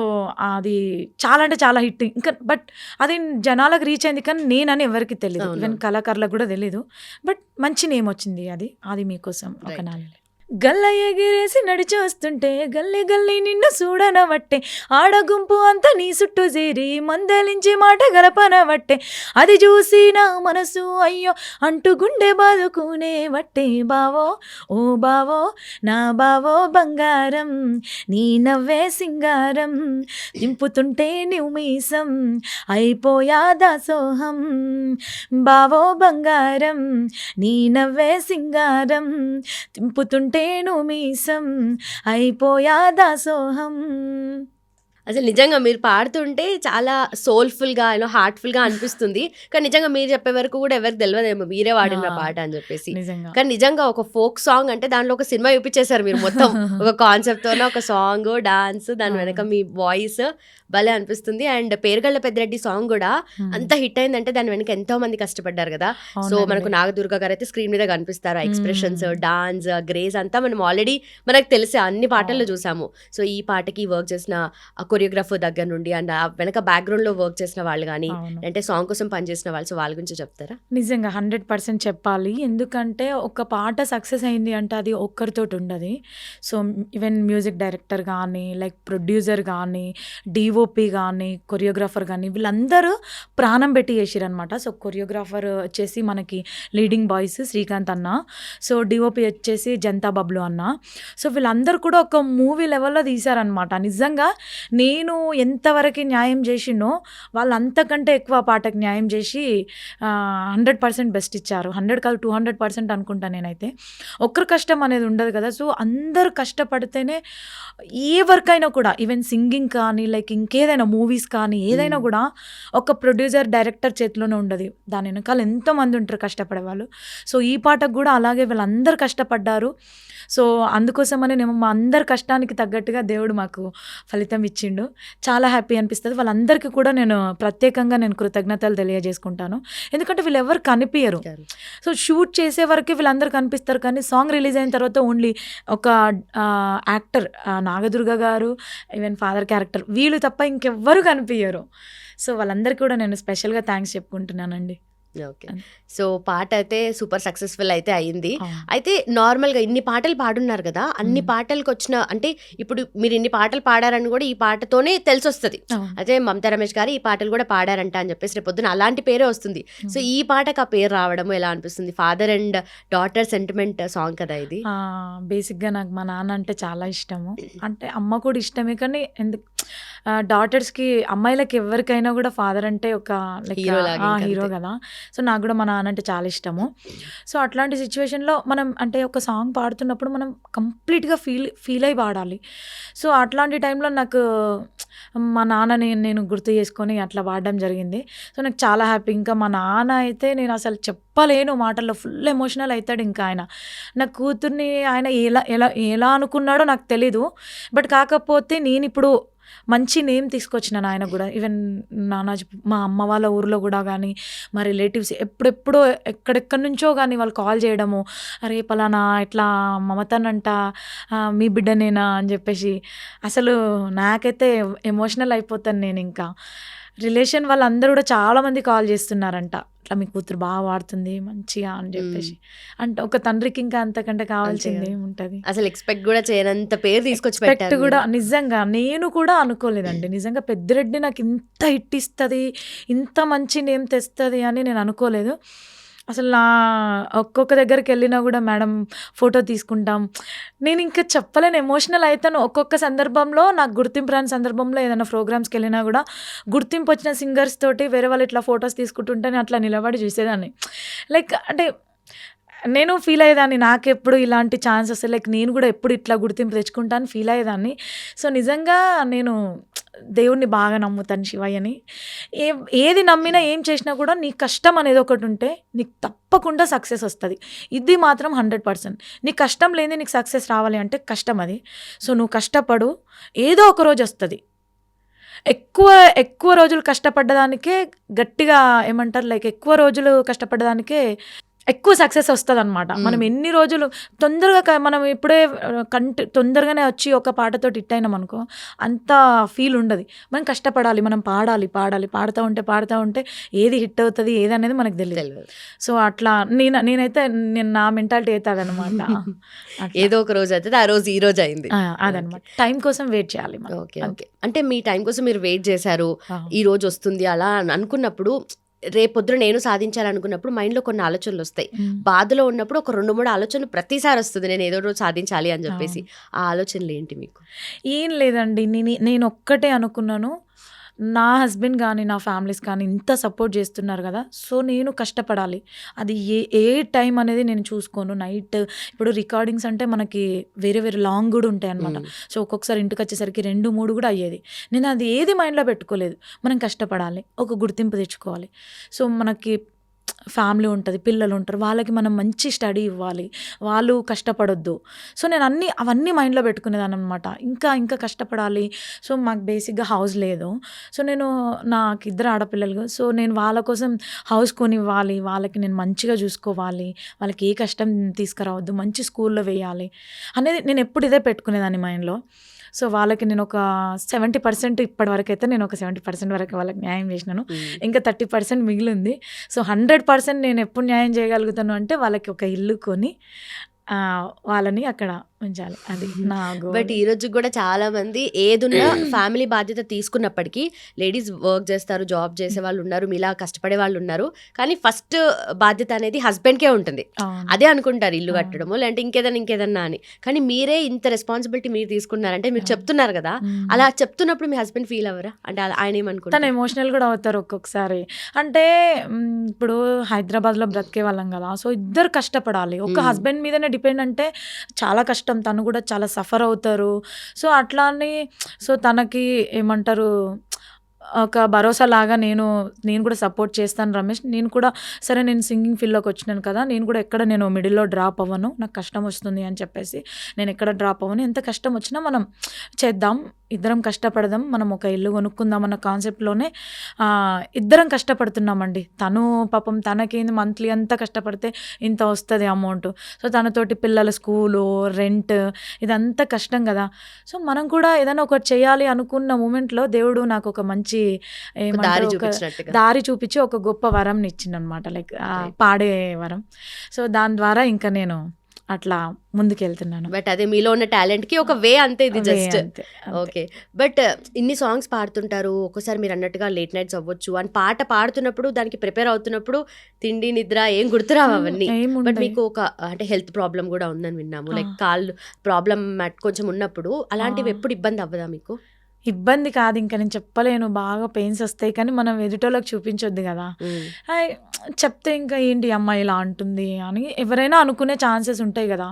అది చాలా అంటే చాలా హిట్. ఇంకా బట్ అది జనాలకు రీచ్ అయింది కానీ నేనని ఎవరికీ తెలీదు. అవును. ఈవెన్ కళాకారులకు కూడా తెలీదు. బట్ మంచి నేమ్ వచ్చింది అది. అది మీకోసం ఒక రైట్. నాలుగు గల్ల ఎగిరేసి నడిచొస్తుంటే గల్లి నిన్ను చూడనవట్టే ఆడ గుంపు అంతా నీ చుట్టూ చేరి మందలించి మాట గలపనవట్టే అది చూసి నా మనసు అయ్యో అంటూ గుండె బాదుకునే వట్టే బావో ఓ బావో నా బావో బంగారం నీ నవ్వే సింగారం దింపుతుంటే నీవు మీసం అయిపోయా దాసోహం బావో బంగారం నీ నవ్వే సింగారం దింపుతుంటే నువ్వు మీసం అయిపోయా దాసోహం. అసలు నిజంగా మీరు పాడుతుంటే చాలా సోల్‌ఫుల్‌గా, హార్ట్‌ఫుల్‌గా అనిపిస్తుంది. కానీ నిజంగా మీరు చెప్పే వరకు కూడా ఎవరికి తెలవదేమో మీరే పాడిన ఆ, పాట అని చెప్పేసి. నిజంగా కానీ నిజంగా ఒక ఫోక్ సాంగ్ అంటే దాంట్లో ఒక సినిమా చూపించేశారు మీరు మొత్తం. ఒక కాన్సెప్ట్‌తోనే ఒక సాంగ్, డాన్స్, దాని వెనక అవును. మీ వాయిస్ భలే అనిపిస్తుంది. అండ్ పేరుగళ్ళ పెద్దిరెడ్డి సాంగ్ కూడా అంత హిట్ అయిందంటే దాని వెనక ఎంతో మంది కష్టపడ్డారు కదా. సో అవునండి. మనకు నాగదుర్గ గారు అయితే స్క్రీన్ మీద కనిపిస్తారు. ఆ ఎక్స్‌ప్రెషన్స్, మ్మ్. డాన్స్, గ్రేస్ అంతా మనం ఆల్రెడీ మనకు తెలిసే అన్ని పాటల్లో చూసాము. సో ఈ పాటకి వర్క్ చేసిన ఆ కొరియోగ్రాఫర్ దగ్గర నుండి అండ్ ఆ వెనక బ్యాక్‌గ్రౌండ్‌లో వర్క్ చేసిన వాళ్ళు గానీ, అవును. అంటే సాంగ్ కోసం పనిచేసిన వాళ్ళు, సో వాళ్ళ గురించి చెప్తారా? నిజంగా 100% చెప్పాలి. ఎందుకంటే ఒక పాట సక్సెస్ అయింది అంటే అది ఒక్కరితోటి ఉండదు. సో ఈవెన్ మ్యూజిక్ డైరెక్టర్ కానీ, లైక్ ప్రొడ్యూసర్ కానీ, డిఓపి కానీ, కొరియోగ్రాఫర్ కానీ వీళ్ళందరూ ప్రాణం పెట్టి చేసిరనమాట. సో కొరియోగ్రాఫర్ వచ్చేసి మనకి లీడింగ్ బాయ్స్ శ్రీకాంత్ అన్న, సో డిఓపి వచ్చేసి జంతా బబ్లు అన్న. సో వీళ్ళందరూ కూడా ఒక మూవీ లెవెల్లో తీశారనమాట. నిజంగా నేను ఎంతవరకు న్యాయం చేసినో వాళ్ళు అంతకంటే ఎక్కువ పాటకు న్యాయం చేసి 100% బెస్ట్ ఇచ్చారు. 100 కాదు 200% అనుకుంటా నేనైతే. ఒక్కరి కష్టం అనేది ఉండదు కదా. సో అందరూ కష్టపడితేనే ఏ వర్క్ అయినా కూడా ఈవెన్ సింగింగ్ కానీ లైక్ ఇంకేదైనా మూవీస్ కానీ ఏదైనా కూడా ఒక ప్రొడ్యూసర్ డైరెక్టర్ చేతిలోనే ఉండదు. దాని వెనకాల ఎంతోమంది ఉంటారు కష్టపడే వాళ్ళు. సో ఈ పాటకు కూడా అలాగే వీళ్ళందరూ కష్టపడ్డారు. సో అందుకోసమని నేను మా అందరి కష్టానికి తగ్గట్టుగా దేవుడు మాకు ఫలితం ఇచ్చిండు. చాలా హ్యాపీ అనిపిస్తుంది. వాళ్ళందరికీ కూడా నేను ప్రత్యేకంగా కృతజ్ఞతలు తెలియజేసుకుంటాను. ఎందుకంటే వీళ్ళెవరు కనిపించరు. సో షూట్ చేసే వరకే వీళ్ళందరూ కనిపిస్తారు కానీ సాంగ్ రిలీజ్ అయిన తర్వాత ఓన్లీ ఒక యాక్టర్ నాగదుర్గ గారు, ఈవెన్ ఫాదర్ క్యారెక్టర్ వీళ్ళు తప్ప ఇంకెవ్వరు కనిపించరు. సో వాళ్ళందరికీ కూడా నేను స్పెషల్గా థ్యాంక్స్ చెప్పుకుంటున్నానండి. ఓకే. సో పాట అయితే సూపర్ సక్సెస్ఫుల్ అయితే అయింది. అవును. అయితే నార్మల్‌గా ఇన్ని పాటలు పాడున్నారు కదా! అన్ని మ్మ్. పాటలకొచ్చిన అంటే ఇప్పుడు మీరు ఇన్ని పాటలు పాడారని కూడా ఈ పాటతోనే తెలిసొస్తది. అవును. అయితే మమతా రమేష్ గారు ఈ పాటలు కూడా పాడారంట అని చెప్పేసి రేపొద్దున అలాంటి పేరే వస్తుంది. సో ఈ పాటకి ఆ పేరు రావడం ఎలా అనిపిస్తుంది? Father and daughter sentiment song కదా ఇది. బేసిక్గా నాకు మా నాన్న అంటే చాలా ఇష్టము. అంటే అమ్మ కూడా ఇష్టమే కానీ ఎందుకు డాటర్స్కి అమ్మాయిలకి ఎవరికైనా కూడా ఫాదర్ అంటే ఒక లైక్ హీరో లాగా ఇంకంతే. హీరో కదా. సో నాకు కూడా మా నాన్న అంటే చాలా ఇష్టము. సో అట్లాంటి సిచ్యువేషన్లో మనం అంటే ఒక సాంగ్ పాడుతున్నప్పుడు మనం కంప్లీట్గా ఫీల్ అయి పాడాలి. సో అట్లాంటి టైంలో నాకు మా నాన్నని నేను గుర్తు చేసుకొని అట్లా పాడడం జరిగింది. సో నాకు చాలా హ్యాపీ. ఇంకా మా నాన్న అయితే నేను అసలు చెప్పలేను మాటల్లో, ఫుల్ ఎమోషనల్ అవుతాడు. ఇంకా ఆయన నా కూతుర్ని ఆయన ఎలా ఎలా ఎలా అనుకున్నాడో నాకు తెలీదు. బట్ కాకపోతే నేను ఇప్పుడు మంచి నేమ్ తీసుకొచ్చినాను ఆయన కూడా. ఈవెన్ నానాజీ మా అమ్మ వాళ్ళ ఊర్లో కూడా కానీ మా రిలేటివ్స్ ఎప్పుడెప్పుడో ఎక్కడెక్కడి నుంచో కానీ వాళ్ళు కాల్ చేయడము, అరే పలానా ఇట్లా మమతనంట మీ బిడ్డనేనా అని చెప్పేసి అసలు నాకైతే ఎమోషనల్ అయిపోతాను నేను. ఇంకా రిలేషన్ వాళ్ళందరూ కూడా చాలామంది కాల్ చేస్తున్నారంట, ఇట్లా మీ కూతురు బాగా వాడుతుంది మంచిగా అని చెప్పేసి. అంటే ఒక తండ్రికి ఇంకా అంతకంటే కావాల్సింది ఏముంటుంది. అసలు ఎక్స్పెక్ట్ కూడా చేయనంత పేరు తీసుకొచ్చి ఎక్స్పెక్ట్ పెట్టారు కూడా మీరు. నిజంగా నేను కూడా అనుకోలేదండి. నిజంగా పెద్దిరెడ్డి నాకు ఇంత హిట్ ఇస్తుంది, ఇంత మంచి నేమ్ తెస్తుంది అని నేను అనుకోలేదు. అసలు నా ఒక్కొక్క దగ్గరికెళ్ళినా గూడా మేడం ఫోటో తీసుకుంటాం. నేనింక చెప్పలేను, ఎమోషనల్ అయితాను. ఒక్కొక్క సందర్భంలో నాకు గుర్తింపు రాని సందర్భంలో ఏదైనా ప్రోగ్రామ్స్‌కెళ్ళినా గూడా గుర్తింపొచ్చిన సింగర్స్ తోటి వేరే వాళ్ళు ఇట్లా ఫోటోస్ తీసుకుంటుంటే నేను అట్లా నిలబడి చూసేదాన్ని. లైక్ అంటే నేను ఫీల్ అయ్యేదాన్ని, నాకెప్పుడు ఇలాంటి ఛాన్స్ వస్తే లైక్ నేను గూడా ఎప్పుడు ఇట్లా గుర్తింపు తెచ్చుకుంటా అని ఫీల్ అయ్యేదాన్ని. సో, నిజంగా నేను దేవుడిని బాగా నమ్ముతాను, శివయ్యని. ఏది నమ్మినా ఏం చేసినా కూడా నీ కష్టం అనేది ఒకటి ఉంటే నీకు తప్పకుండా సక్సెస్ వస్తుంది. ఇది మాత్రం 100%. నీ కష్టం లేని నీకు సక్సెస్ రావాలి అంటే కష్టం అది. సో నువ్వు కష్టపడు, ఏదో ఒక రోజు వస్తుంది. ఎక్కువ ఎక్కువ రోజులు కష్టపడ్డదానికే గట్టిగా ఏమంటారు, లైక్ ఎక్కువ రోజులు కష్టపడ్డదానికే ఎక్కువ సక్సెస్ వస్తదనమాట. మనం ఎన్ని రోజులు తొందరగా మనం ఇప్పుడే తొందరగానే వచ్చి ఒక పాటతో హిట్ అయినాం అనుకో, అంత ఫీల్ ఉండదు. మనం కష్టపడాలి, మనం పాడాలి, పాడుతూ ఉంటే ఏది హిట్ అవుతుంది ఏది అనేది మనకు తెలియదు. సో అట్లా నేనైతే నా మెంటాలిటీ అయితే అదనమాట. ఏదో ఒక రోజు అవుతుంది, ఆ రోజు ఈ రోజు అయింది అదనమాట. టైం కోసం వెయిట్ చేయాలి. Okay okay. అంటే మీ టైం కోసం మీరు వెయిట్ చేశారు, ఈ రోజు వస్తుంది అలా అనుకున్నప్పుడు, రేపొద్దున నేను సాధించాలనుకున్నప్పుడు మైండ్లో కొన్ని ఆలోచనలు వస్తాయి. బాధలో ఉన్నప్పుడు ఒక 2-3 ఆలోచనలు ప్రతిసారి వస్తుంది, నేను ఏదో రోజు సాధించాలి అని చెప్పేసి. ఆ ఆలోచనలు ఏంటి మీకు? ఏం లేదండి, నేను ఒక్కటే అనుకున్నాను, నా హస్బెండ్ కానీ నా ఫ్యామిలీస్ కానీ ఇంత సపోర్ట్ చేస్తున్నారు కదా, సో నేను కష్టపడాలి. అది ఏ టైం అనేది నేను చూసుకోను. నైట్ ఇప్పుడు రికార్డింగ్స్ అంటే మనకి వేరే వేరే లాంగ్ కూడా ఉంటాయి అనమాట. సో ఒక్కొక్కసారి ఇంటికి వచ్చేసరికి 2-3 కూడా అయ్యేది. నేను అది ఏది మైండ్లో పెట్టుకోలేదు. మనం కష్టపడాలి, ఒక గుర్తింపు తెచ్చుకోవాలి. సో మనకి ఫ్యామిలీ ఉంటుంది, పిల్లలు ఉంటారు, వాళ్ళకి మనం మంచి స్టడీ ఇవ్వాలి, వాళ్ళు కష్టపడొద్దు. సో నేను అవన్నీ మైండ్లో పెట్టుకునేదాన్ని అనమాట. ఇంకా కష్టపడాలి. సో మాకు బేసిక్గా హౌస్ లేదు. సో నాకు 2 ఆడపిల్లలు. సో నేను వాళ్ళ కోసం హౌస్ కొనివ్వాలి, వాళ్ళకి నేను మంచిగా చూసుకోవాలి, వాళ్ళకి ఏ కష్టం తీసుకురావద్దు, మంచి స్కూల్లో వేయాలి అనేది నేను ఎప్పుడు ఇదే పెట్టుకునేదాన్ని మైండ్లో. సో వాళ్ళకి నేను ఒక 70% ఇప్పటి వరకు అయితే నేను ఒక 70% వరకు వాళ్ళకి న్యాయం చేసినాను. ఇంకా 30% మిగిలింది. సో 100% నేను ఎప్పుడు న్యాయం చేయగలుగుతాను అంటే వాళ్ళకి ఒక ఇల్లు కొని వాళ్ళని అక్కడ ఉంచాలి, అది నా గోల్. బట్ ఈ రోజు కూడా చాలా మంది ఏదున్నా ఫ్యామిలీ బాధ్యత తీసుకున్నప్పటికీ లేడీస్ వర్క్ చేస్తారు, జాబ్ చేసే వాళ్ళు ఉన్నారు, మీలా కష్టపడే వాళ్ళు ఉన్నారు, కానీ ఫస్ట్ బాధ్యత అనేది హస్బెండ్కే ఉంటుంది. అదే అనుకుంటారు, ఇల్లు కట్టడము లేదంటే ఇంకేదన్నా అని. కానీ మీరే ఇంత రెస్పాన్సిబిలిటీ మీరు తీసుకున్నారంటే మీరు చెప్తున్నారు కదా, అలా చెప్తున్నప్పుడు మీ హస్బెండ్ ఫీల్ అవ్వరా? అంటే ఆయన ఏమనుకుంటారు? తను ఎమోషనల్ కూడా అవుతారు ఒక్కొక్కసారి. అంటే ఇప్పుడు హైదరాబాద్లో బ్రతికే వాళ్ళం కదా, సో ఇద్దరు కష్టపడాలి. ఒక హస్బెండ్ మీదనే డిపెండ్ అంటే చాలా కష్టం, తను కూడా చాలా సఫర్ అవుతారు. సో అట్లా అని సో తనకి ఏమంటారు, ఒక భరోసా లాగా నేను కూడా సపోర్ట్ చేస్తాను రమేష్. నేను కూడా సరే, నేను సింగింగ్ ఫీల్డ్లోకి వచ్చినాను కదా, నేను కూడా ఎక్కడ నేను మిడిల్లో డ్రాప్ అవ్వను, నాకు కష్టం వస్తుంది అని చెప్పేసి నేను ఎక్కడ డ్రాప్ అవ్వను. ఎంత కష్టం వచ్చినా మనం చేద్దాం, ఇద్దరం కష్టపడదాం, మనం ఒక ఇల్లు కొనుక్కుందాం అన్న కాన్సెప్ట్లోనే ఇద్దరం కష్టపడుతున్నామండి. తను పాపం తనకేంది మంత్లీ అంతా కష్టపడితే ఇంత వస్తుంది అమౌంట్. సో తనతోటి పిల్లల స్కూలు, రెంట్, ఇదంతా కష్టం కదా. సో మనం కూడా ఏదైనా ఒకటి చేయాలి అనుకున్న మూమెంట్లో దేవుడు నాకు ఒక మంచి దారి చూపించి ఒక గొప్ప వరం ఇచ్చిందనమాట, లైక్ పాడే వరం. సో దాని ద్వారా ఇంకా నేను అట్లా ముందుకెళ్తున్నాను. బట్ అదే మీలో ఉన్న టాలెంట్ కి ఒక వే అంతే, ఇది జస్ట్ ఓకే. బట్ ఇన్ని సాంగ్స్ పాడుతుంటారు, ఒక్కోసారి మీరు అన్నట్టుగా లేట్ నైట్స్ అవ్వచ్చు, అని పాట పాడుతున్నప్పుడు దానికి ప్రిపేర్ అవుతున్నప్పుడు తిండి నిద్ర ఏం గుర్తురావు అవన్నీ. బట్ మీకు ఒక అంటే హెల్త్ ప్రాబ్లం కూడా ఉందని విన్నాము, లైక్ కాళ్ళు ప్రాబ్లం కొంచెం ఉన్నప్పుడు, అలాంటివి ఎప్పుడు ఇబ్బంది అవ్వదా మీకు? ఇబ్బంది కాదు, ఇంకా నేను చెప్పలేను, బాగా పెయిన్స్ వస్తాయి, కానీ మనం ఎదుటోళ్ళకి చూపించొద్దు కదా. చెప్తే ఇంకా ఏంటి అమ్మాయి ఇలా అంటుంది అని ఎవరైనా అనుకునే ఛాన్సెస్ ఉంటాయి కదా.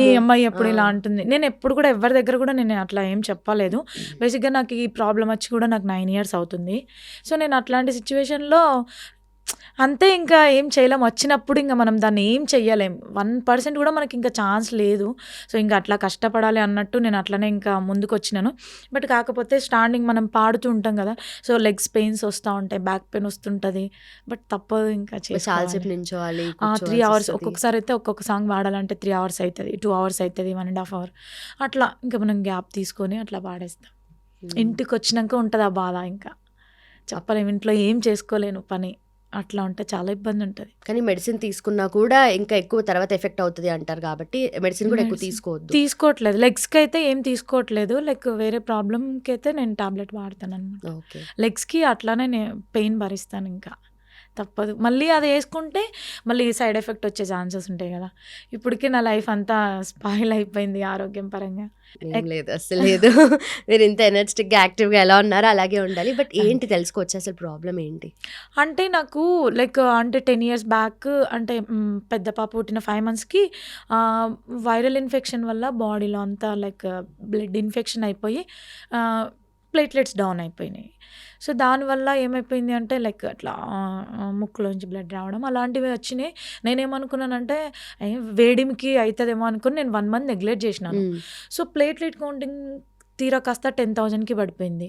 ఈ అమ్మాయి ఎప్పుడు ఇలా అంటుంది, నేను ఎప్పుడు కూడా ఎవరి దగ్గర కూడా నేను అట్లా ఏం చెప్పలేదు. బేసిక్గా నాకు ఈ ప్రాబ్లం వచ్చి కూడా నాకు 9 years అవుతుంది. సో నేను అట్లాంటి సిచ్యువేషన్లో అంతే, ఇంకా ఏం చేయలేం. వచ్చినప్పుడు ఇంకా మనం దాన్ని ఏం చెయ్యలేం, 1% కూడా మనకి ఇంకా ఛాన్స్ లేదు. సో ఇంకా అట్లా కష్టపడాలి అన్నట్టు నేను అట్లనే ఇంకా ముందుకు వచ్చినాను. బట్ కాకపోతే స్టాండింగ్ మనం పాడుతూ ఉంటాం కదా, సో లెగ్స్ పెయిన్స్ వస్తూ ఉంటాయి, బ్యాక్ పెయిన్ వస్తుంటుంది, బట్ తప్పదు, ఇంకా చాలాసేపు నించోవాలి. 3 hours ఒక్కొక్కసారి అయితే ఒక్కొక్క సాంగ్ పాడాలంటే 3 hours అవుతుంది, 2 hours అవుతుంది, 1.5 hour అట్లా. ఇంకా మనం గ్యాప్ తీసుకొని అట్లా పాడేస్తాం. ఇంటికి వచ్చినాక ఉంటుంది ఆ బాధ, ఇంకా చెప్పలేము, ఇంట్లో ఏం చేసుకోలేను పని, అట్లా ఉంటే చాలా ఇబ్బంది ఉంటుంది. కానీ మెడిసిన్ తీసుకున్నా కూడా ఇంకా ఎక్కువ తర్వాత ఎఫెక్ట్ అవుతుంది అంటారు, కాబట్టి మెడిసిన్ కూడా ఎక్కువ తీసుకోవట్లేదు. లెగ్స్కి అయితే ఏం తీసుకోవట్లేదు, లైక్ వేరే ప్రాబ్లంకి అయితే నేను టాబ్లెట్ వాడతాను అనమాట. లెగ్స్కి అట్లానే నేను పెయిన్ భరిస్తాను, ఇంకా తప్పదు. మళ్ళీ అది యేసుకుంటే మళ్ళీ సైడ్ ఎఫెక్ట్ వచ్చే ఛాన్సెస్ ఉంటాయి గదా! ఇప్పటికే నా లైఫ్ అంతా స్పాయిల్ అయిపోయింది ఆరోగ్యం పరంగా. ఏం లేదు, అస్సలు లేదు. మీరు ఇంత ఎనర్జెటిక్‌గా, యాక్టివ్‌గా ఎలా ఉన్నారో అలాగే ఉండాలి. బట్ ఏంటి తెలుసుకోవచ్చా అసలు ప్రాబ్లమ్ ఏంటి? అంటే నాకు అంటే 10 ఇయర్స్ బ్యాక్ అంటే పెద్ద పాప పుట్టిన 5 మంత్స్‌కి వైరల్ ఇన్ఫెక్షన్ వల్ల బాడీలో అంతా బ్లడ్ ఇన్ఫెక్షన్ అయిపోయి ప్లేట్లెట్స్ డౌన్ అయిపోయినాయి. సో, దానివల్ల ఏమైపోయింది అంటే అట్లా ముక్కులోంచి బ్లడ్ రావడం అలాంటివి వచ్చినాయి. నేనేమనుకున్నానంటే వేడిమికి అయితదేమో అనుకుని నేను 1 మంత్ నెగ్లెక్ట్ చేసినాను. సో, ప్లేట్లెట్ కౌంటింగ్ తీరా కాస్త 10,000కి పడిపోయింది.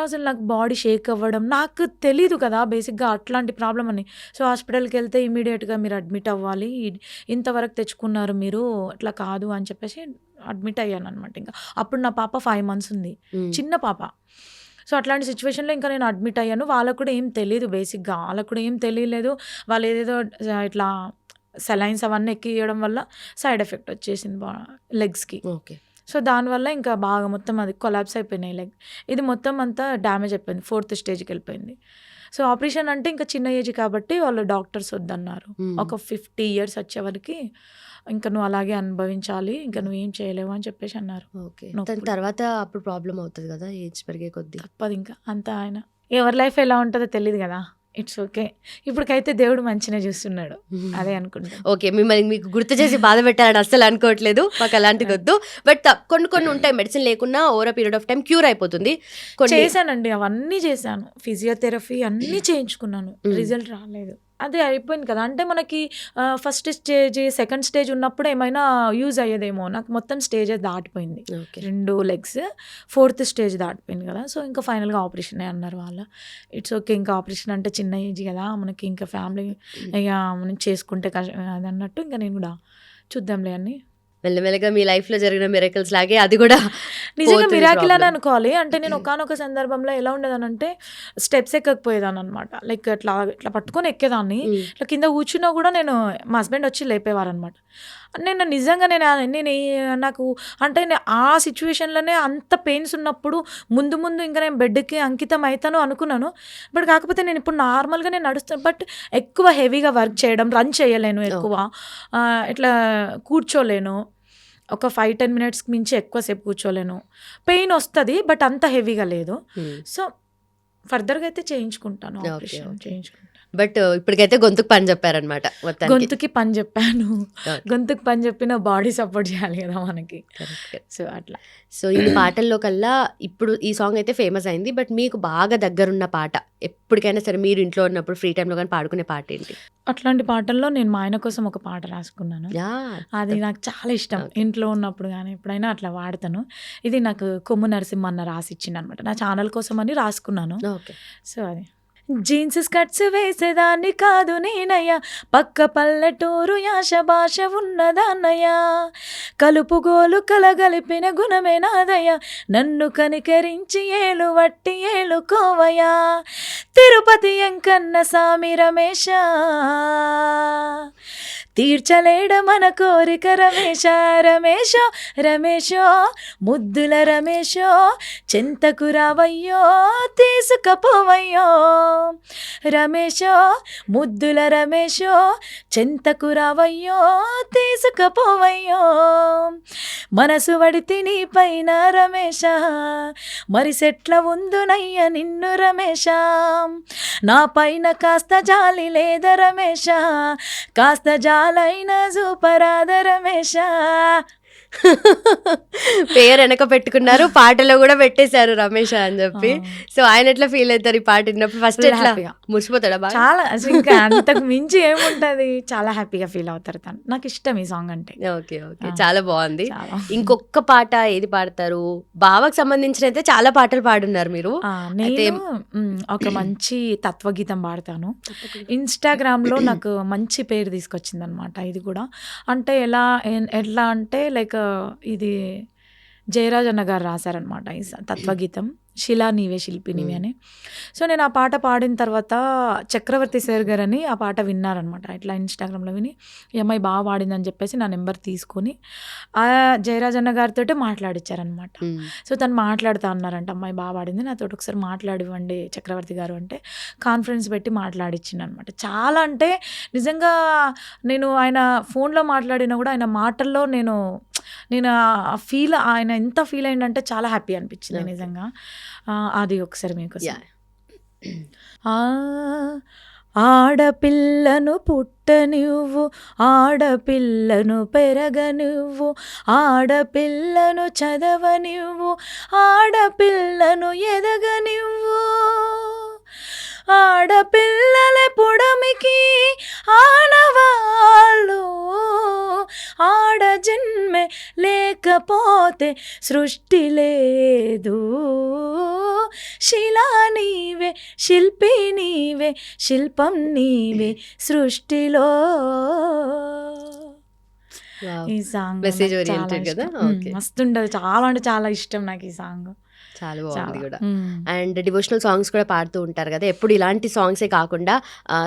అసలు నాకు బాడీ షేక్ అవ్వడం, నాకు తెలీదు కదా బేసిక్‌గా అట్లాంటి ప్రాబ్లమ్ అని. సో, హాస్పిటల్‌కి వెళ్తే ఇమ్మీడియేట్‌గా మీరు అడ్మిట్ అవ్వాలి, ఇంతవరకు తెచ్చుకున్నారు మీరు, అట్లా కాదు అని చెప్పేసి అడ్మిట్ అయ్యాననమాట. ఇంకా అప్పుడు నా పాప 5 మంత్స్ ఉంది, చిన్న పాప. సో, అట్లాంటి సిచ్యువేషన్‌లో ఇంకా నేను అడ్మిట్ అయ్యాను. వాళ్ళకు కూడా ఏం తెలీదు బేసిక్‌గా. వాళ్ళకు కూడా ఏం తెలియలేదు. వాళ్ళు ఏదేదో ఇట్లా సెలైన్స్ అవన్నీ ఎక్కియడం వల్ల సైడ్ ఎఫెక్ట్ వచ్చేసింది లెగ్స్‌కి. ఓకే. సో, దానివల్ల ఇంకా బాగా మొత్తం అది కొలాప్స్ అయిపోయినాయి లెగ్. ఇది మొత్తం అంతా డ్యామేజ్ అయిపోయింది. 4th స్టేజ్‌కి వెళ్ళిపోయింది. సో, ఆపరేషన్ అంటే ఇంకా చిన్న ఏజ్ కాబట్టి వాళ్ళు డాక్టర్స్ వద్దన్నారు. ఒక 50 ఇయర్స్ వచ్చే వరకి ఇంకా నువ్వు అలాగే అనుభవించాలి, ఇంకా నువ్వేం చేయలేవు అని చెప్పేసి అన్నారు. ఓకే. దాని తర్వాత అప్పుడు ప్రాబ్లమ్ అవుతుంది కదా ఏజ్ పెరిగే కొద్దీ. తప్పదు ఇంకా అంతా ఆయన. ఎవరి లైఫ్ ఎలా ఉంటుందో తెలియదు కదా. It's okay. ఇప్పటికైతే దేవుడు మంచిగా చూస్తున్నాడు, అదే అనుకుంటా. ఓకే, మిమ్మల్ని మీకు గుర్తు చేసి బాధ పెట్టాలని అస్సలు అనుకోవట్లేదు, మాకు అలాంటిది వద్దు. బట్ కొన్ని ఉంటాయి, మెడిసిన్ లేకున్నా over period of time cure అయిపోతుంది. చేశానండి, అవన్నీ చేశాను, ఫిజియోథెరపీ అన్నీ చేయించుకున్నాను, రిజల్ట్ రాలేదు. అదే అయిపోయింది కదా. అంటే మనకి ఫస్ట్ స్టేజ్, సెకండ్ స్టేజ్ ఉన్నప్పుడు ఏమైనా యూజ్ అయ్యేదేమో. నాకు మొత్తం స్టేజెస్ దాటిపోయింది, 2 లెగ్స్. 4th స్టేజ్ దాటిపోయింది కదా. సో, ఇంకా ఫైనల్గా ఆపరేషన్ అన్నారు వాళ్ళు. ఇట్స్ ఓకే, ఇంకా ఆపరేషన్ అంటే చిన్న ఏజ్ కదా మనకి, ఇంకా ఫ్యామిలీ ఇక మనం చేసుకుంటే అది అన్నట్టు ఇంకా నేను కూడా చూద్దాంలే అని మెల్లమెల్లగా మీ లైఫ్లో జరిగిన మిరాకిల్స్ లాగే అది కూడా నిజంగా మిరాకిల్ అని అనుకోవాలి. అంటే నేను ఒకానొక సందర్భంలో ఎలా ఉండేదానంటే స్టెప్స్ ఎక్కకపోయేదాన్ని అనమాట. ఇట్లా ఇట్లా పట్టుకొని ఎక్కేదాన్ని, ఇట్లా కింద కూర్చున్నా కూడా నేను మా హస్బెండ్ వచ్చి లేపేవారు అనమాట. నేను నిజంగా నాకు అంటే ఆ సిచ్యువేషన్లోనే అంత పెయిన్స్ ఉన్నప్పుడు ముందు ఇంకా నేను బెడ్కి అంకితం అవుతాను అనుకున్నాను. బట్ కాకపోతే నేను ఇప్పుడు నార్మల్గా నేను నడుస్తాను, బట్ ఎక్కువ హెవీగా వర్క్ చేయడం, రన్ చేయలేను, ఎక్కువ ఇట్లా కూర్చోలేను, ఒక 5-10 మినిట్స్కి మించి ఎక్కువసేపు కూర్చోలేను. పెయిన్ వస్తుంది బట్ అంత హెవీగా లేదు. సో, ఫర్దర్గా అయితే చేయించుకుంటాను, ఆపరేషన్ చేయించుకుంటాను. బట్ ఇప్పటికైతే గొంతుకు పని చెప్పారనమాట. గొంతుకి పని చెప్పాను, గొంతుకు పని చెప్పిన బాడీ సపోర్ట్ చేయాలి కదా మనకి. సో, అట్లా. సో, ఈ పాటల్లో కల్లా ఇప్పుడు ఈ సాంగ్ అయితే ఫేమస్ అయింది, బట్ మీకు బాగా దగ్గరున్న పాట ఎప్పటికైనా సరే మీరు ఇంట్లో ఉన్నప్పుడు ఫ్రీ టైంలో కానీ పాడుకునే పాట ఏంటి? అట్లాంటి పాటల్లో నేను మా ఆయన కోసం ఒక పాట రాసుకున్నాను, అది నాకు చాలా ఇష్టం. ఇంట్లో ఉన్నప్పుడు కానీ ఎప్పుడైనా అట్లా వాడతాను. ఇది నాకు కొమ్ము నరసింహన్న రాసి ఇచ్చింది అనమాట, నా ఛానల్ కోసం అని రాసుకున్నాను. సో, అది జీన్స్ స్కర్ట్స్ వేసేదాన్ని కాదు నేనయ్య, పక్క పల్లెటూరు యాష భాష ఉన్నదాన్నయ్య, కలుపుగోలు కలగలిపిన గుణమే నాదయ్య, నన్ను కనికరించి ఏలు వట్టి ఏలుకోవయ్యా, తిరుపతి ఎంకన్న సామి రమేశ, తీర్చలేడ మన కోరిక రమేశ, రమేశో రమేశో ముద్దుల రమేశో, చెంతకు రావయ్యో తీసుకపోవయ్యో, రమేశో ముద్దుల రమేశో, చెంతకు రావయ్యో తీసుకపోవయ్యో, మనసు వడితి నీ పైన రమేశ, మరి సెట్ల ఉందునయ్య నిన్ను రమేశ, నా పైన కాస్త జాలి లేద రమేశ, కాస్త జాలైన సూపరాద రమేశ. పేరు వెనక పెట్టుకున్నారు, పాటలో కూడా పెట్టేశారు రమేష్ అని చెప్పి. సో, ఆయన ఎట్లా ఫీల్ అవుతారు ఈ పాట విన్నప్పుడు? ఫస్ట్ ఎట్లా మురిసిపోతాడా? చాలా, ఇంకా అంతకు మించి ఏముంటది, చాలా హ్యాపీగా ఫీల్ అవుతారు తను. నాకు ఇష్టం ఈ సాంగ్ అంటే. ఓకే, చాలా బాగుంది. ఇంకొక పాట ఏది పాడతారు? బావకు సంబంధించిన అయితే చాలా పాటలు పాడున్నారు మీరు. నేను ఒక మంచి తత్వగీతం పాడతాను. ఇన్స్టాగ్రామ్ లో నాకు మంచి పేరు తీసుకొచ్చింది అనమాట ఇది కూడా. అంటే ఎట్లా అంటే ఇది జయరాజ్ అన్న గారు రాశారనమాట ఈ తత్వగీతం, శిలా నీవే శిల్పి నీవే అని. సో నేను ఆ పాట పాడిన తర్వాత చక్రవర్తి సార్ గారు అని ఆ పాట విన్నారనమాట. ఇట్లా ఇన్స్టాగ్రామ్లో విని ఈ అమ్మాయి బాగా పాడిందని చెప్పేసి నా నెంబర్ తీసుకొని ఆ జయరాజ్ అన్న గారితో మాట్లాడిచ్చారనమాట. సో తను మాట్లాడుతూ అన్నారంట, అమ్మాయి బాగా పాడింది, నాతో ఒకసారి మాట్లాడివ్వండి చక్రవర్తి గారు అంటే కాన్ఫరెన్స్ పెట్టి మాట్లాడిచ్చింది అనమాట. చాలా అంటే నిజంగా నేను ఆయన ఫోన్లో మాట్లాడినా కూడా ఆయన మాటల్లో నేను ఫీల్, ఆయన ఎంత ఫీల్ అయిందంటే చాలా హ్యాపీ అనిపించింది నిజంగా. అది ఒకసారి మీకు ఆడపిల్లను పుట్టనివ్వు, ఆడపిల్లను పెరగనివ్వు, ఆడపిల్లను చదవనివ్వు, ఆడపిల్లను ఎదగనివ్వు, ఆడపిల్లల పుడమికి ఆనవాళ్ళు, ఆడ జన్మే లేకపోతే సృష్టి లేదు, శిలా నీవే శిల్పి నీవే శిల్పం నీవే సృష్టిలో. ఈ సాంగ్ మెసేజ్ ఓరియంటెడ్ కదా. మస్తుండదు, చాలా అంటే చాలా ఇష్టం నాకు ఈ సాంగ్. చాలా బాగుంది కూడా. అండ్ డివోషనల్ సాంగ్స్ కూడా పాడుతూ ఉంటారు కదా, ఎప్పుడు ఇలాంటి సాంగ్సే కాకుండా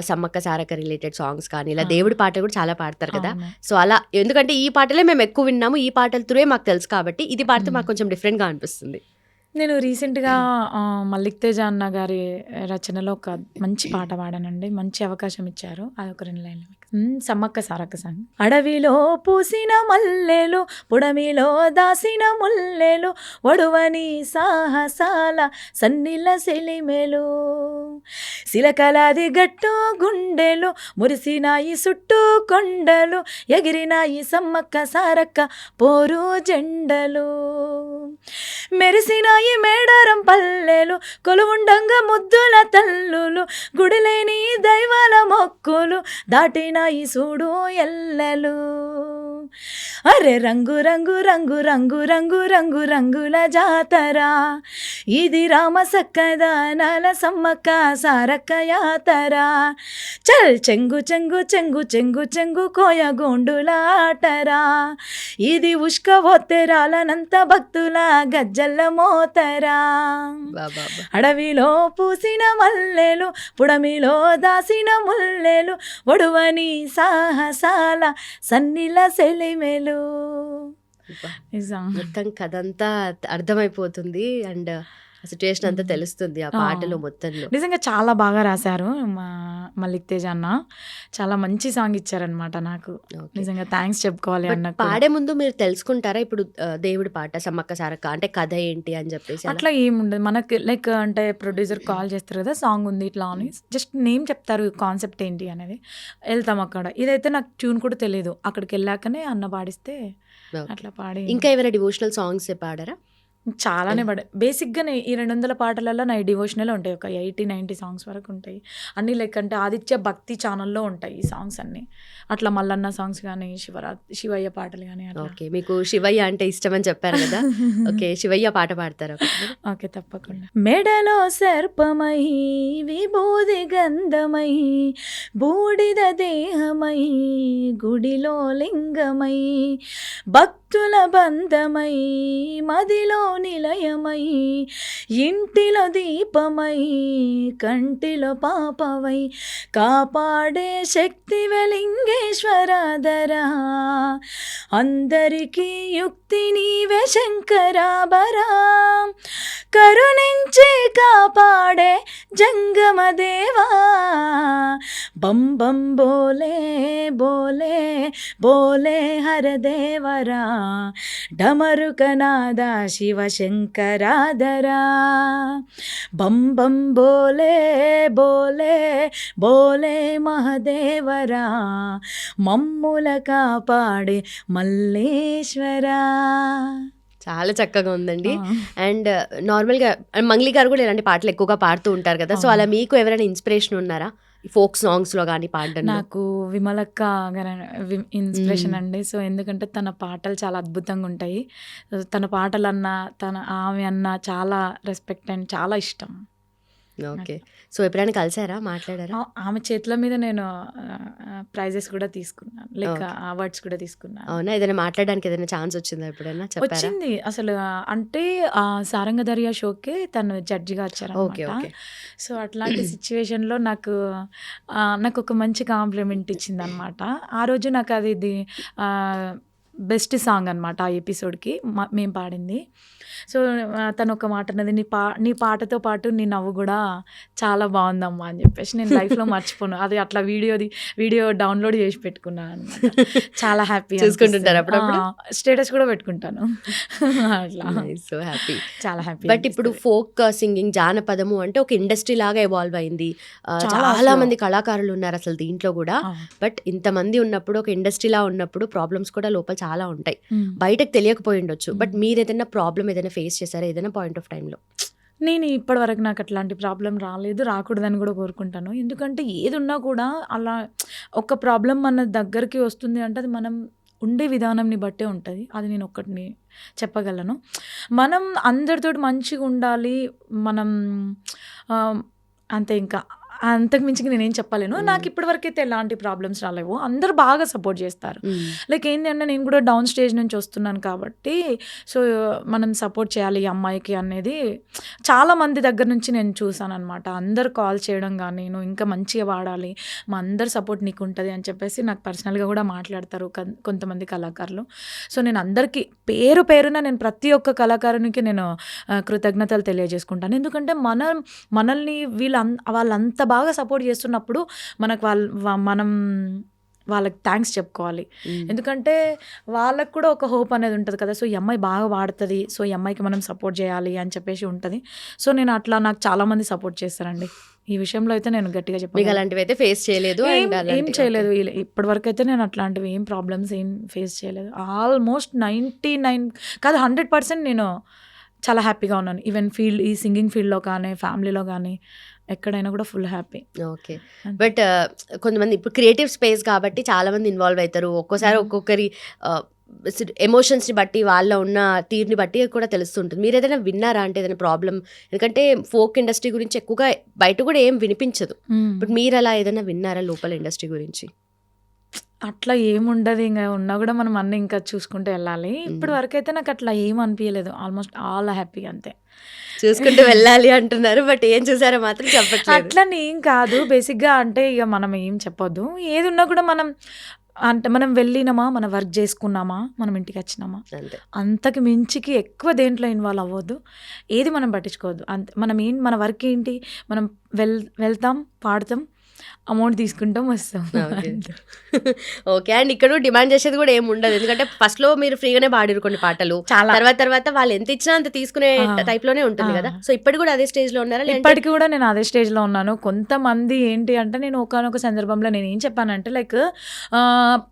సమ్మక్క సారక్క రిలేటెడ్ సాంగ్స్ కానీ ఇలా దేవుడి పాటలు కూడా చాలా పాడతారు కదా. సో అలా ఎందుకంటే ఈ పాటలే మేము ఎక్కువ విన్నాము, ఈ పాటల త్రూనే మాకు తెలుసు కాబట్టి ఇది పాడితే మాకు కొంచెం డిఫరెంట్గా అనిపిస్తుంది. నేను రీసెంట్గా మల్లిక్ తేజ అన్న గారి రచనలో ఒక మంచి పాట పాడానండి, మంచి అవకాశం ఇచ్చారు, అదొక 2 లైన్లు. సమ్మక్క సారక్క సాంగ్. అడవిలో పూసిన మల్లెలు, పుడమిలో దాసిన ముల్లెలు, ఒడువని సాహసాల సన్నిల సెలిమెలు, సిలకలాది గట్టు గుండెలు, మురిసినాయి చుట్టూ కొండలు, ఎగిరినాయి సమ్మక్క సారక్క పోరు జెండలు, మెరిసినాయి మేడారం పల్లెలు, కొలువుండంగా ముద్దుల తల్లులు, గుడిలేని దైవాల మొక్కులు, దాటినాయి చూడు ఎల్లలు, అరే రంగు రంగు రంగు రంగు రంగు రంగు రంగుల జాతర, ఇది రామ సక్కదానాల సమ్మక్క సారక్క యాతర, చల్ చెంగు చెంగు చెంగు చెంగు చెంగు కోయ గోండుల ఆటరా, ఇది ఉష్క ఒత్తెరాలనంత భక్తుల గజ్జల్ల మోతరా, అడవిలో పూసిన మల్లెలు, పుడమిలో దాసిన ముల్లెలు, ఒడువని సాహసాల సన్నిల సెలిమెలు. మొత్తం కథంతా అర్థమైపోతుంది అండ్ సిచ్యుయేషన్ అంతా తెలుస్తుంది ఆ పాటలో మొత్తంలో. నిజంగా చాలా బాగా రాశారు మా మల్లిక్ తేజ అన్న, చాలా మంచి సాంగ్ ఇచ్చారనమాట నాకు. నిజంగా థ్యాంక్స్ చెప్పుకోవాలి అన్న. పాడే ముందు మీరు తెలుసుకుంటారా ఇప్పుడు దేవుడి పాట సమ్మక్క సారక్క అంటే కథ ఏంటి అని చెప్పేసి? అట్లా ఏముండదు మనకి, లైక్ అంటే ప్రొడ్యూసర్ కాల్ చేస్తారు కదా, సాంగ్ ఉంది ఇట్లా అని జస్ట్ నేమ్ చెప్తారు, కాన్సెప్ట్ ఏంటి అనేది వెళ్తాం అక్కడ. ఇదైతే నాకు ట్యూన్ కూడా తెలియదు, అక్కడికి వెళ్ళాకనే అన్న పాడిస్తే అట్లా పాడి. ఇంకా ఏమైనా డివోషనల్ సాంగ్స్ పాడారా? చాలానే పడే, బేసిక్గానే ఈ 200 పాటలలో నా డివోషనల్ ఉంటాయి, ఒక 80-90 సాంగ్స్ వరకు ఉంటాయి అన్నీ. లైక్ అంటే ఆదిత్య భక్తి ఛానల్లో ఉంటాయి ఈ సాంగ్స్ అన్నీ. అట్లా మల్లన్న సాంగ్స్ కానీ, శివయ్య పాటలు కానీ. ఓకే, మీకు శివయ్య అంటే ఇష్టం అని చెప్పారు కదా, ఓకే శివయ్య పాట పాడతారా? ఓకే తప్పకుండా. మెడలో సర్పమై విభూది గంధమై బూడిద దేహమై గుడిలో లింగమై భక్తుల బంధమై మదిలో నిలయమై ఇంటిలో దీపమై కంటిలో పాపవై కాపాడే శక్తి వెలింగేశ్వరాధరా అందరికీ యుక్తి నీవే శంకరాభరా కరుణించి కాపాడే జంగమదేవా బం బం బోలే బోలే బోలే హరదేవరా డమరుకనాద శివ శంకరాధరా బం బం బోలే బోలే బోలే మహదేవరా మమ్ముల కాపాడే మల్లేశ్వరా. చాలా చక్కగా ఉందండి. అండ్ నార్మల్గా మంగ్లీ గారు కూడా ఇలాంటి పాటలు ఎక్కువగా పాడుతూ ఉంటారు కదా, సో అలా మీకు ఎవరైనా ఇన్స్పిరేషన్ ఉన్నారా ఫోక్ సాంగ్స్లో కానీ పాడడం? నాకు విమలక్క ఇన్స్పిరేషన్ అండి. సో ఎందుకంటే తన పాటలు చాలా అద్భుతంగా ఉంటాయి, తన పాటలు అన్నా ఆమె అన్నా చాలా రెస్పెక్ట్ అండ్ చాలా ఇష్టం. ఓకే. సో, ఎప్పుడైనా కలిసారా? మాట్లాడారా? ఆమె చేతుల మీద నేను ప్రైజెస్ కూడా తీసుకున్నాను, లైక్ ఓకే. అవార్డ్స్ కూడా తీసుకున్నాను. అవునా? ఏదైనా మాట్లాడడానికి ఏదైనా ఛాన్స్ వచ్చిందా ఎప్పుడైనా? చెప్పారా? వచ్చింది అసలు. అంటే సారంగ దర్యా షోకి తను జడ్జిగా ఓకే. వచ్చారనమాట. ఓకే. సో అట్లాంటి సిచ్యువేషన్లో నాకు ఒక మంచి కాంప్లిమెంట్ ఇచ్చిందనమాట. ఆ రోజు నాకు అది బెస్ట్ సాంగ్ అనమాట ఆ ఎపిసోడ్కి మేము పాడింది. సో తను ఒక మాట అన్నది, నీ పాటతో పాటు నీ నవ్వు కూడా చాలా బాగుందమ్మా అని చెప్పేసి. నేను లైఫ్లో మర్చిపోను అది. అట్లా వీడియో డౌన్లోడ్ చేసి పెట్టుకున్నాను అనమాట. చాలా హ్యాపీ చూసుకుంటుంటారు అప్పుడప్పుడు? స్టేటస్ కూడా పెట్టుకుంటాను అట్లా. So happy. చాలా హ్యాపీ. బట్ ఇప్పుడు ఫోక్ సింగింగ్, జానపదము అంటే ఒక ఇండస్ట్రీ లాగా ఎవాల్వ్ అయింది. చాలా చాలా అసలు. మంది కళాకారులు ఉన్నారు అసలు దీంట్లో కూడా. బట్ ఇంతమంది ఉన్నప్పుడు, ఒక ఇండస్ట్రీలా ఉన్నప్పుడు ప్రాబ్లమ్స్ కూడా లోపల చాలా ఉంటాయి. బయటకు తెలియకపోయి ఉండొచ్చు. బట్ మీరు ఏదైనా ప్రాబ్లం ఏదైనా ఫేస్ చేశారా ఏదైనా పాయింట్ ఆఫ్ టైంలో? నేను ఇప్పటివరకు నాకు అట్లాంటి ప్రాబ్లం రాలేదు, రాకూడదని కూడా కోరుకుంటాను. ఎందుకంటే ఏది ఉన్నా కూడా అలా ఒక ప్రాబ్లం మన దగ్గరికి వస్తుంది అంటే అది మనం ఉండే విధానంని బట్టే ఉంటుంది. అది నేను ఒక్కటిని చెప్పగలను. మనం అందరితోటి మంచిగా ఉండాలి. మనం అంతే, ఇంకా అంతకు మించి నేనేం చెప్పలేను. నాకు ఇప్పటివరకు అయితే ఎలాంటి ప్రాబ్లమ్స్ రాలేవు. అందరు బాగా సపోర్ట్ చేస్తారు. లైక్ ఏంటంటే నేను కూడా డౌన్ స్టేజ్ నుంచి వస్తున్నాను కాబట్టి, సో మనం సపోర్ట్ చేయాలి ఈ అమ్మాయికి అనేది చాలా మంది దగ్గర నుంచి నేను చూసాను అనమాట. అందరు కాల్ చేయడం కానీ, నువ్వు ఇంకా మంచిగా పాడాలి, మా అందరు సపోర్ట్ నీకు ఉంటుంది అని చెప్పేసి నాకు పర్సనల్గా కూడా మాట్లాడతారు కొంతమంది కళాకారులు. సో నేను అందరికీ పేరున నేను ప్రతి ఒక్క కళాకారునికి నేను కృతజ్ఞతలు తెలియజేసుకుంటాను. ఎందుకంటే మనల్ని వాళ్ళంతా బాగా సపోర్ట్ చేస్తున్నప్పుడు మనం వాళ్ళకి థ్యాంక్స్ చెప్పుకోవాలి. ఎందుకంటే వాళ్ళకు కూడా ఒక హోప్ అనేది ఉంటుంది కదా. సో ఈ అమ్మాయి బాగా పాడుతుంది, సో ఈ అమ్మాయికి మనం సపోర్ట్ చేయాలి అని చెప్పేసి ఉంటుంది. సో నేను అట్లా నాకు చాలామంది సపోర్ట్ చేస్తారండి. ఈ విషయంలో అయితే నేను గట్టిగా చెప్పాను. మీకు అలాంటివి అయితే ఫేస్ చేయలేదు? ఏం చేయలేదు ఇప్పటివరకు అయితే. నేను అట్లాంటివి ఏం ప్రాబ్లమ్స్ ఏం ఫేస్ చేయలేదు. ఆల్మోస్ట్ 99 కాదు 100% నేను చాలా హ్యాపీగా ఉన్నాను. ఈవెన్ ఈ సింగింగ్ ఫీల్డ్లో కానీ, ఫ్యామిలీలో కానీ, ఎక్కడైనా కూడా ఫుల్ హ్యాపీ. ఓకే. బట్ కొంతమంది ఇప్పుడు క్రియేటివ్ స్పేస్ కాబట్టి చాలా మంది ఇన్వాల్వ్ అవుతారు. ఒక్కోసారి ఒక్కొక్కరి ఎమోషన్స్ని బట్టి, వాళ్ళ ఉన్న తీరుని బట్టి కూడా తెలుస్తుంటుంది. మీరు ఏదైనా విన్నారా అంటే ఏదైనా ప్రాబ్లం? ఎందుకంటే ఫోక్ ఇండస్ట్రీ గురించి ఎక్కువగా బయట కూడా ఏం వినిపించదు. బట్ మీరు అలా ఏదైనా విన్నారా లోపల ఇండస్ట్రీ గురించి? అట్లా ఏముండదు, ఇంకా ఉన్నా కూడా మనం అన్నీ ఇంకా చూసుకుంటూ వెళ్ళాలి. ఇప్పటి వరకు అయితే నాకు అట్లా ఏం అనిపించలేదు. ఆల్మోస్ట్ ఆల్ హ్యాపీ అంతే. చూసుకుంటూ వెళ్ళాలి అంటున్నారు, బట్ ఏం చూసారో మాత్రం చెప్పట్లేదు. అట్లని ఏం కాదు. బేసిక్గా అంటే ఇక మనం ఏం చెప్పొద్దు. ఏది ఉన్నా కూడా మనం వెళ్ళినామా, మన వర్క్ చేసుకున్నామా, మనం ఇంటికి వచ్చినామా, అంతకు మించికి ఎక్కువ దేంట్లో ఇన్వాల్వ్ అవ్వద్దు. ఏది మనం పట్టించుకోవద్దు. అంతే. మన వర్క్ ఏంటి, మనం వెళ్తాం, పాడతాం, అమౌంట్ తీసుకుంటాం, వస్తాం. ఓకే. అండ్ ఇక్కడ డిమాండ్ చేసేది కూడా ఏమి ఉండదు. ఎందుకంటే ఫస్ట్ లో మీరు ఫ్రీగానే పాడిరు కొన్ని పాటలు, తర్వాత వాళ్ళు ఎంత ఇచ్చినా అంత తీసుకునే టైప్ లోనే ఉంటుంది కదా. సో ఇప్పటికి కూడా అదే స్టేజ్ లో ఉన్నారా? ఇప్పటికి కూడా నేను అదే స్టేజ్ లో ఉన్నాను. కొంతమంది ఏంటి అంటే, నేను ఒకనొక సందర్భంలో నేను ఏం చెప్పానంటే, లైక్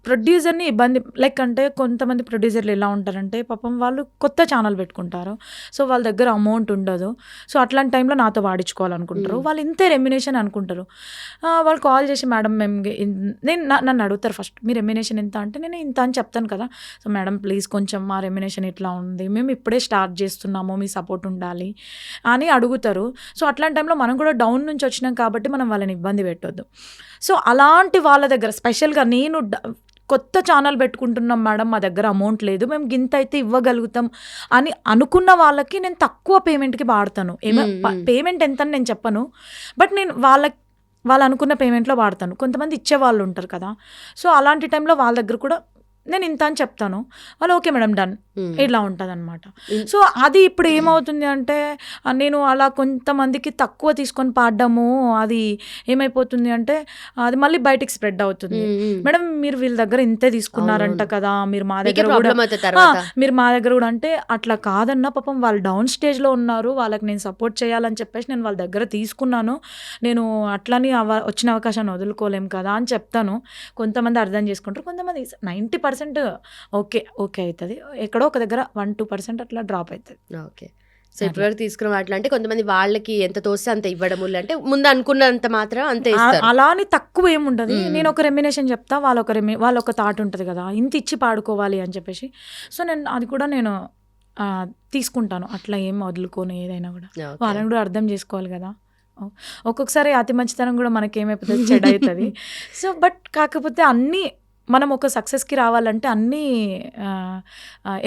ప్రొడ్యూసర్ని ఇబ్బంది, లైక్ అంటే కొంతమంది ప్రొడ్యూసర్లు ఎలా ఉంటారంటే, పాపం వాళ్ళు కొత్త ఛానల్ పెట్టుకుంటారు. సో వాళ్ళ దగ్గర అమౌంట్ ఉండదు. సో అట్లాంటి టైంలో నాతో పాడించుకోవాలనుకుంటారు. వాళ్ళు ఇంతే రెమ్యునేషన్ అనుకుంటారు. వాళ్ళు కాల్ చేసి, మేడం నన్ను అడుగుతారు ఫస్ట్, మీ రెమ్యునేషన్ ఎంత అంటే, నేను ఇంత అని చెప్తాను కదా. సో మేడం ప్లీజ్ కొంచెం మా రెమ్యునేషన్ ఇట్లా ఉంది, మేము ఇప్పుడే స్టార్ట్ చేస్తున్నాము, మీ సపోర్ట్ ఉండాలి అని అడుగుతారు. సో అట్లాంటి టైంలో మనం కూడా డౌన్ నుంచి వచ్చినాం కాబట్టి మనం వాళ్ళని ఇబ్బంది పెట్టొద్దు. సో అలాంటి వాళ్ళ దగ్గర స్పెషల్గా నేను కొత్త ఛానల్ పెట్టుకుంటున్నాం మేడం, మా దగ్గర అమౌంట్ లేదు, మేము గింత అయితే ఇవ్వగలుగుతాం అని అనుకున్న వాళ్ళకి నేను తక్కువ పేమెంట్కి పాడతాను. పేమెంట్ ఎంత అని నేను చెప్పను, బట్ నేను వాళ్ళు అనుకున్న పేమెంట్లో వాడతాను. కొంతమంది ఇచ్చేవాళ్ళు ఉంటారు కదా. సో అలాంటి టైంలో వాళ్ళ దగ్గర కూడా నేను ఇంత అని చెప్తాను. వాళ్ళు ఓకే మేడం డన్, ఇట్లా ఉంటుంది అనమాట. సో అది ఇప్పుడు ఏమవుతుంది అంటే, నేను అలా కొంతమందికి తక్కువ తీసుకొని పాడడము, అది ఏమైపోతుంది అంటే అది మళ్ళీ బయటికి స్ప్రెడ్ అవుతుంది. మేడం మీరు వీళ్ళ దగ్గర ఇంతే తీసుకున్నారంట కదా, మీరు మా దగ్గర కూడా అంటే, అట్లా కాదన్నా, పాపం వాళ్ళు డౌన్ స్టేజ్లో ఉన్నారు, వాళ్ళకి నేను సపోర్ట్ చేయాలని చెప్పేసి నేను వాళ్ళ దగ్గర తీసుకున్నాను. నేను అట్లని వచ్చిన అవకాశాన్ని వదులుకోలేం కదా అని చెప్తాను. కొంతమంది అర్థం చేసుకుంటారు, కొంతమంది 90% ఓకే అవుతుంది, ఎక్కడో ఒక దగ్గర 1-2% అట్లా డ్రాప్ అవుతుంది. ఓకే. సో ఇప్పటివరకు తీసుకున్న వాటిలో అంటే కొంతమంది వాళ్ళకి ఎంత తోస్తే అంత ఇవ్వడము, అంటే ముందు అనుకున్నంత మాత్రం అంతే ఇస్తారు. అలా అని తక్కువ ఏముండదు. నేను ఒక రెమ్యునేషన్ చెప్తా, వాళ్ళ ఒక థాట్ ఉంటుంది కదా, ఇంత ఇచ్చి పాడుకోవాలి అని చెప్పేసి. సో అది కూడా నేను తీసుకుంటాను. అట్లా ఏం వదులుకోను. ఏదైనా కూడా వాళ్ళని కూడా అర్థం చేసుకోవాలి కదా, ఒక్కొక్కసారి అతి మంచితనం కూడా మనకేమైపోతుంది చెడు అవుతుంది. సో బట్ కాకపోతే అన్నీ మనం ఒక సక్సెస్కి రావాలంటే అన్నీ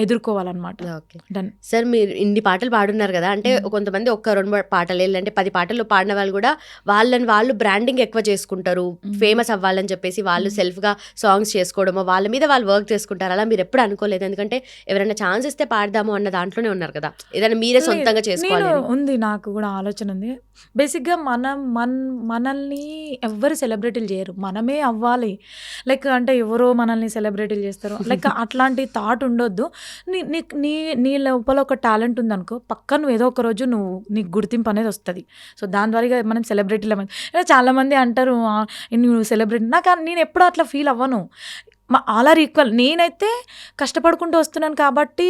ఎదుర్కోవాలన్నమాట. ఓకే. డన్. సార్ మీరు ఇన్ని పాటలు పాడున్నారు కదా, అంటే కొంతమంది ఒక్క 2 పాటలు లేదంటే 10 పాటలు పాడిన వాళ్ళు కూడా వాళ్ళని వాళ్ళు బ్రాండింగ్ ఎక్కువ చేసుకుంటారు, ఫేమస్ అవ్వాలని చెప్పేసి వాళ్ళు సెల్ఫ్గా సాంగ్స్ చేసుకోవడమో వాళ్ళ మీద వాళ్ళు వర్క్ చేసుకుంటారు. అలా మీరు ఎప్పుడు అనుకోలేదు? ఎందుకంటే ఎవరైనా ఛాన్స్ ఇస్తే పాడదాము అన్న దాంట్లోనే ఉన్నారు కదా, ఏదైనా మీరే సొంతంగా చేసుకోవాలి. ఉంది, నాకు కూడా ఆలోచన ఉంది. బేసిక్గా మనల్ని ఎవ్వరు సెలబ్రిటీలు చేయరు, మనమే అవ్వాలి. లైక్ అంటే ఎవరో మనల్ని సెలబ్రిటీలు చేస్తారు లైక్ అట్లాంటి థాట్ ఉండొద్దు. నీ లోపల ఒక టాలెంట్ ఉందనుకో, పక్క నువ్వు ఏదో ఒక రోజు నీకు గుర్తింపు అనేది వస్తుంది. సో దాని ద్వారా మనం సెలబ్రిటీల చాలామంది అంటారు నువ్వు సెలబ్రిటీ. నేను ఎప్పుడు అట్లా ఫీల్ అవ్వను. All are equal. నేనైతే కష్టపడుకుంటూ వస్తున్నాను కాబట్టి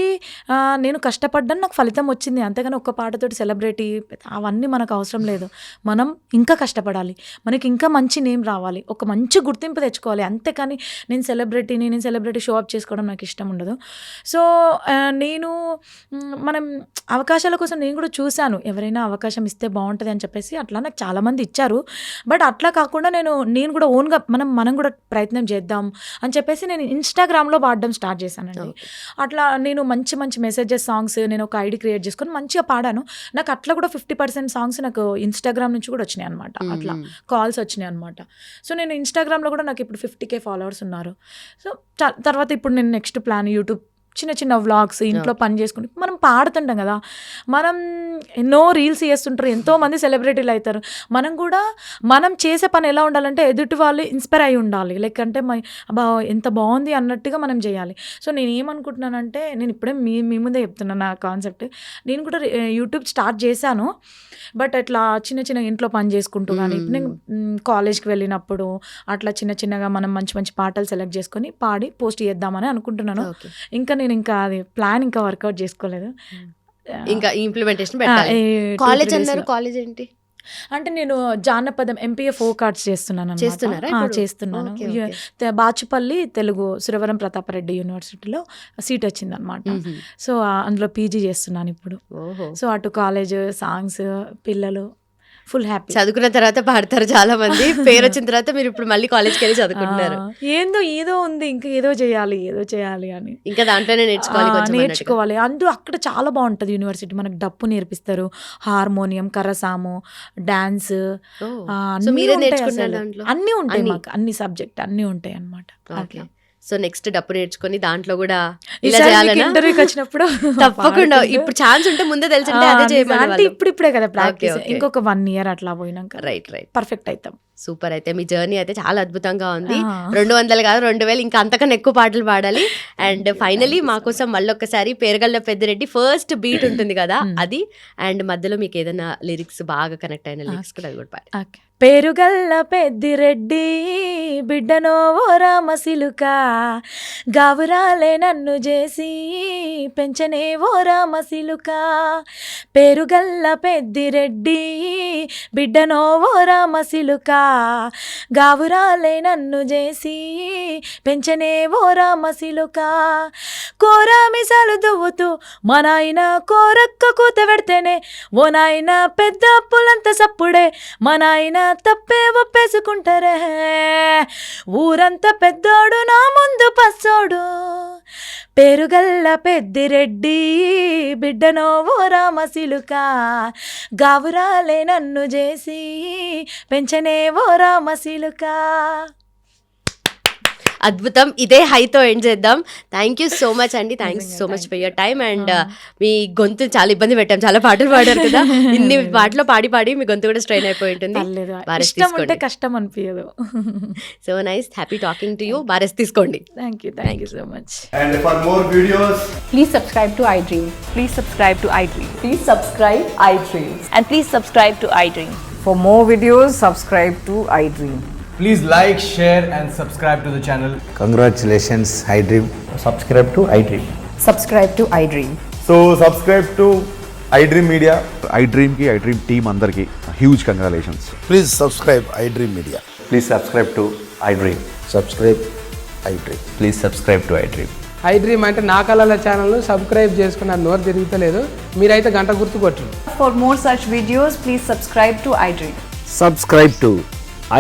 నేను కష్టపడ్డాను, నాకు ఫలితం వచ్చింది. అంతేగాని ఒక్క పాటతోటి సెలబ్రిటీ అవన్నీ మనకు అవసరం లేదు. మనం ఇంకా కష్టపడాలి, మనకి ఇంకా మంచి నేమ్ రావాలి, ఒక మంచి గుర్తింపు తెచ్చుకోవాలి. అంతేకాని నేను సెలబ్రిటీ షో అప్ చేసుకోవడం నాకు ఇష్టం ఉండదు. సో మనం అవకాశాల కోసం నేను కూడా చూశాను, ఎవరైనా అవకాశం ఇస్తే బాగుంటుంది అని చెప్పేసి అట్లా నాకు చాలామంది ఇచ్చారు. బట్ అట్లా కాకుండా నేను కూడా ఓన్గా మనం కూడా ప్రయత్నం చేద్దాం అని చెప్పేసి నేను ఇన్స్టాగ్రామ్లో పాడడం స్టార్ట్ చేశానండి. అట్లా నేను మంచి మెసేజెస్ సాంగ్స్ నేను ఒక ఐడి క్రియేట్ చేసుకొని మంచిగా పాడాను. నాకు అట్లా కూడా 50% సాంగ్స్ నాకు ఇన్స్టాగ్రామ్ నుంచి కూడా వచ్చినాయి అనమాట. అట్లా కాల్స్ వచ్చినాయి అనమాట. సో నేను ఇన్స్టాగ్రామ్లో కూడా నాకు ఇప్పుడు 50K ఫాలోవర్స్ ఉన్నారు. సో తర్వాత ఇప్పుడు నేను నెక్స్ట్ ప్లాన్ యూట్యూబ్ చిన్న వ్లాగ్స్, ఇంట్లో పని చేసుకుని మనం పాడుతుంటాం కదా, మనం ఎన్నో రీల్స్ చేస్తుంటారు, ఎంతోమంది సెలబ్రిటీలు అవుతారు. మనం చేసే పని ఎలా ఉండాలంటే ఎదుటి వాళ్ళు ఇన్స్పైర్ అయి ఉండాలి. లైక్ అంటే అబ్బా ఎంత బాగుంది అన్నట్టుగా మనం చేయాలి. సో నేను ఏమనుకుంటున్నానంటే, నేను ఇప్పుడే మీ ముందే చెప్తున్నాను నా కాన్సెప్ట్. నేను కూడా యూట్యూబ్ స్టార్ట్ చేశాను. బట్ అట్లా చిన్న ఇంట్లో పని చేసుకుంటూ కానీ ఇప్పుడు నేను కాలేజ్కి వెళ్ళినప్పుడు అట్లా చిన్నగా మనం మంచి పాటలు సెలెక్ట్ చేసుకొని పాడి పోస్ట్ చేద్దామని అనుకుంటున్నాను. ఇంకా అది ప్లాన్ ఇంకా వర్కౌట్ చేసుకోలేదు. ఇంకా ఇంప్లిమెంటేషన్ పెట్టాలి. కాలేజ్ అన్నారు, కాలేజ్ ఏంటి అంటే నేను జానపదం MPA ఫోక్ ఆర్ట్స్ చేస్తున్నాను. బాచుపల్లి తెలుగు సురవరం ప్రతాపరెడ్డి యూనివర్సిటీలో సీట్ వచ్చింది అనమాట. సో అందులో PG చేస్తున్నాను ఇప్పుడు. సో అటు కాలేజ్, సాంగ్స్, పిల్లలు ఫుల్ హ్యాపీ. చదువుకున్న తర్వాత పాడతారు చాలా మంది, పేరు వచ్చిన తర్వాత మీరు ఇప్పుడు మళ్ళీ కాలేజ్కి వెళ్ళి చదువుకుంటున్నారు. ఏదో ఉంది, ఇంకా ఏదో చేయాలి అని ఇంకా దాంట్లోనే నేర్చుకోవాలి. అక్కడ చాలా బాగుంటుంది యూనివర్సిటీ. మనకు డప్పు నేర్పిస్తారు, హార్మోనియం, కరసాము, డాన్స్ అన్నీ ఉంటాయి. మాకు అన్ని సబ్జెక్ట్ అన్నీ ఉంటాయి అన్నమాట. అట్లా సో నెక్స్ట్ డప్పు నేర్చుకొని దాంట్లో కూడా ఇంటర్వ్యూకి వచ్చినప్పుడు తప్పకుండా ఇప్పుడు ఛాన్స్ ఉంటే ముందే తెలిసింటే అదే చేయమని. ఇప్పుడే కదా ప్రాక్టీస్, ఇంకొక 1 year అట్లా పోయినాక రైట్ పర్ఫెక్ట్ అవుతాం. సూపర్. అయితే మీ జర్నీ అయితే చాలా అద్భుతంగా ఉంది. 200 కాదు 2000 ఇంకా అంతకన్నా ఎక్కువ పాటలు పాడాలి. అండ్ ఫైనలీ మా కోసం మళ్ళొక్కసారి పేరుగల్ల పెద్దిరెడ్డి ఫస్ట్ బీట్ ఉంటుంది కదా అది, అండ్ మధ్యలో మీకు ఏదైనా లిరిక్స్ బాగా కనెక్ట్ అయిన లిరిక్స్ కూడా అది కూడా పాడాలి. పేరుగల్ల పెద్దిరెడ్డి బిడ్డనో ఓ రామసిలుక, గావురాలే నన్ను చేసి పెంచనే ఓ రామసిలుక. పేరుగల్ల పెద్దిరెడ్డి బిడ్డనో ఓ రామసిలుక, గావురాలే నన్ను చేసి పెంచనే ఓ రామసిలుక. కోరామిసాలు దువ్వుతూ మా నాయన కోరక్క కూత పెడితేనే, ఓ నాయన పెద్ద అప్పులంత సప్పుడే, మా నాయన తప్పే ఒప్పేసుకుంటారే. ఊరంతా పెద్దోడు నా ముందు పచ్చోడు, పేరుగల్ల పెద్దిరెడ్డి బిడ్డనో ఓ రామసిలుక, గావురాలే నన్ను చేసి పెంచనే ఓ రామసిలుక. అద్భుతం. ఇదే హైతో ఎండ్ చేద్దాం. థ్యాంక్ యూ సో మచ్ అండి. Thanks so much for your time. And మీ గొంతు చాలా ఇబ్బంది పెట్టాం, చాలా పాటలు పాడారు కదా, ఇన్ని పాటలు పాడి మీ గొంతు కూడా స్ట్రెయిన్ అయిపోయి ఉంటుంది. కష్టం అనిపించదు. So nice, happy talking to you. బారెస్ తీసుకోండి. Thank you so much. And for more videos, please subscribe to iDream. Please subscribe to iDream. Please subscribe iDream. And please subscribe to iDream. For more videos, subscribe to iDream. please like, share and subscribe to the channel. Congratulations, iDream. Subscribe to iDream. Subscribe to iDream. So subscribe to iDream Media. iDream ki iDream team andarki huge congratulations. Please subscribe iDream Media. Please subscribe to iDream. Subscribe iDream. Please subscribe to iDream. I dream అంటే నా కళల ఛానల్ను subscribe చేసుకున్న నోరు తిరుగుతలేదు. మీరైతే గంట గుర్తు కొట్టండి. For more such videos, please subscribe to iDream. Subscribe to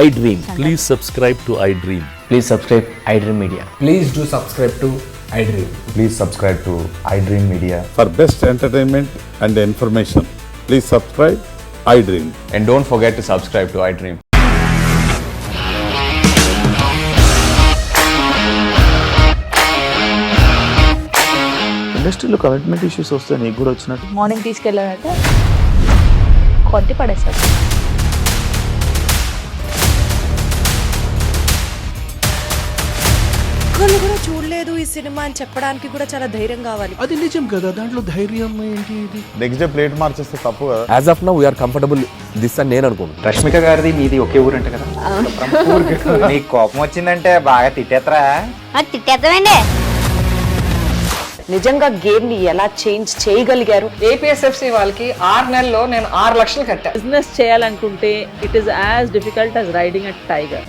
iDream. Please subscribe to iDream. Please subscribe iDream Media. Please do subscribe to I dream. Please subscribe to iDream Media. For best entertainment and information, please subscribe iDream. And don't forget to subscribe to iDream. ఇండస్ట్రీలో commitment issues వస్తే నీకు కూడా వచ్చినట్టు morning తీసుకెళ్ళాలంటే కొట్టి పడేస్తారు. ఒక్కళ్ళు కూడా చూడలేదు ఈ సినిమా అని చెప్పడానికి కూడా చాలా ధైర్యం కావాలి. అది నిజం కదా, దాంట్లో ధైర్యం ఏంటి? ఇది నెక్స్ట్ డే ప్లేట్ మార్చేస్తే తప్పు కదా. As of now, we are comfortable this అని నేను అనుకుంటున్నాను. రష్మిక గారిది మీది ఒకే ఊరంట కదా. నీకు కోపం వచ్చిందంటే బాగా తిట్టేత్తరా? తిట్టేద్దామండి. నిజంగా గేమ్ ని ఎలా చేంజ్ చేయగలిగారు? ఏపీఎస్ఎఫ్సి వాళ్ళకి 6 నెలల్లో నేను 6 లక్షలు కట్టా. బిజినెస్ చేయాలనుకుంటే it is as difficult as riding a tiger.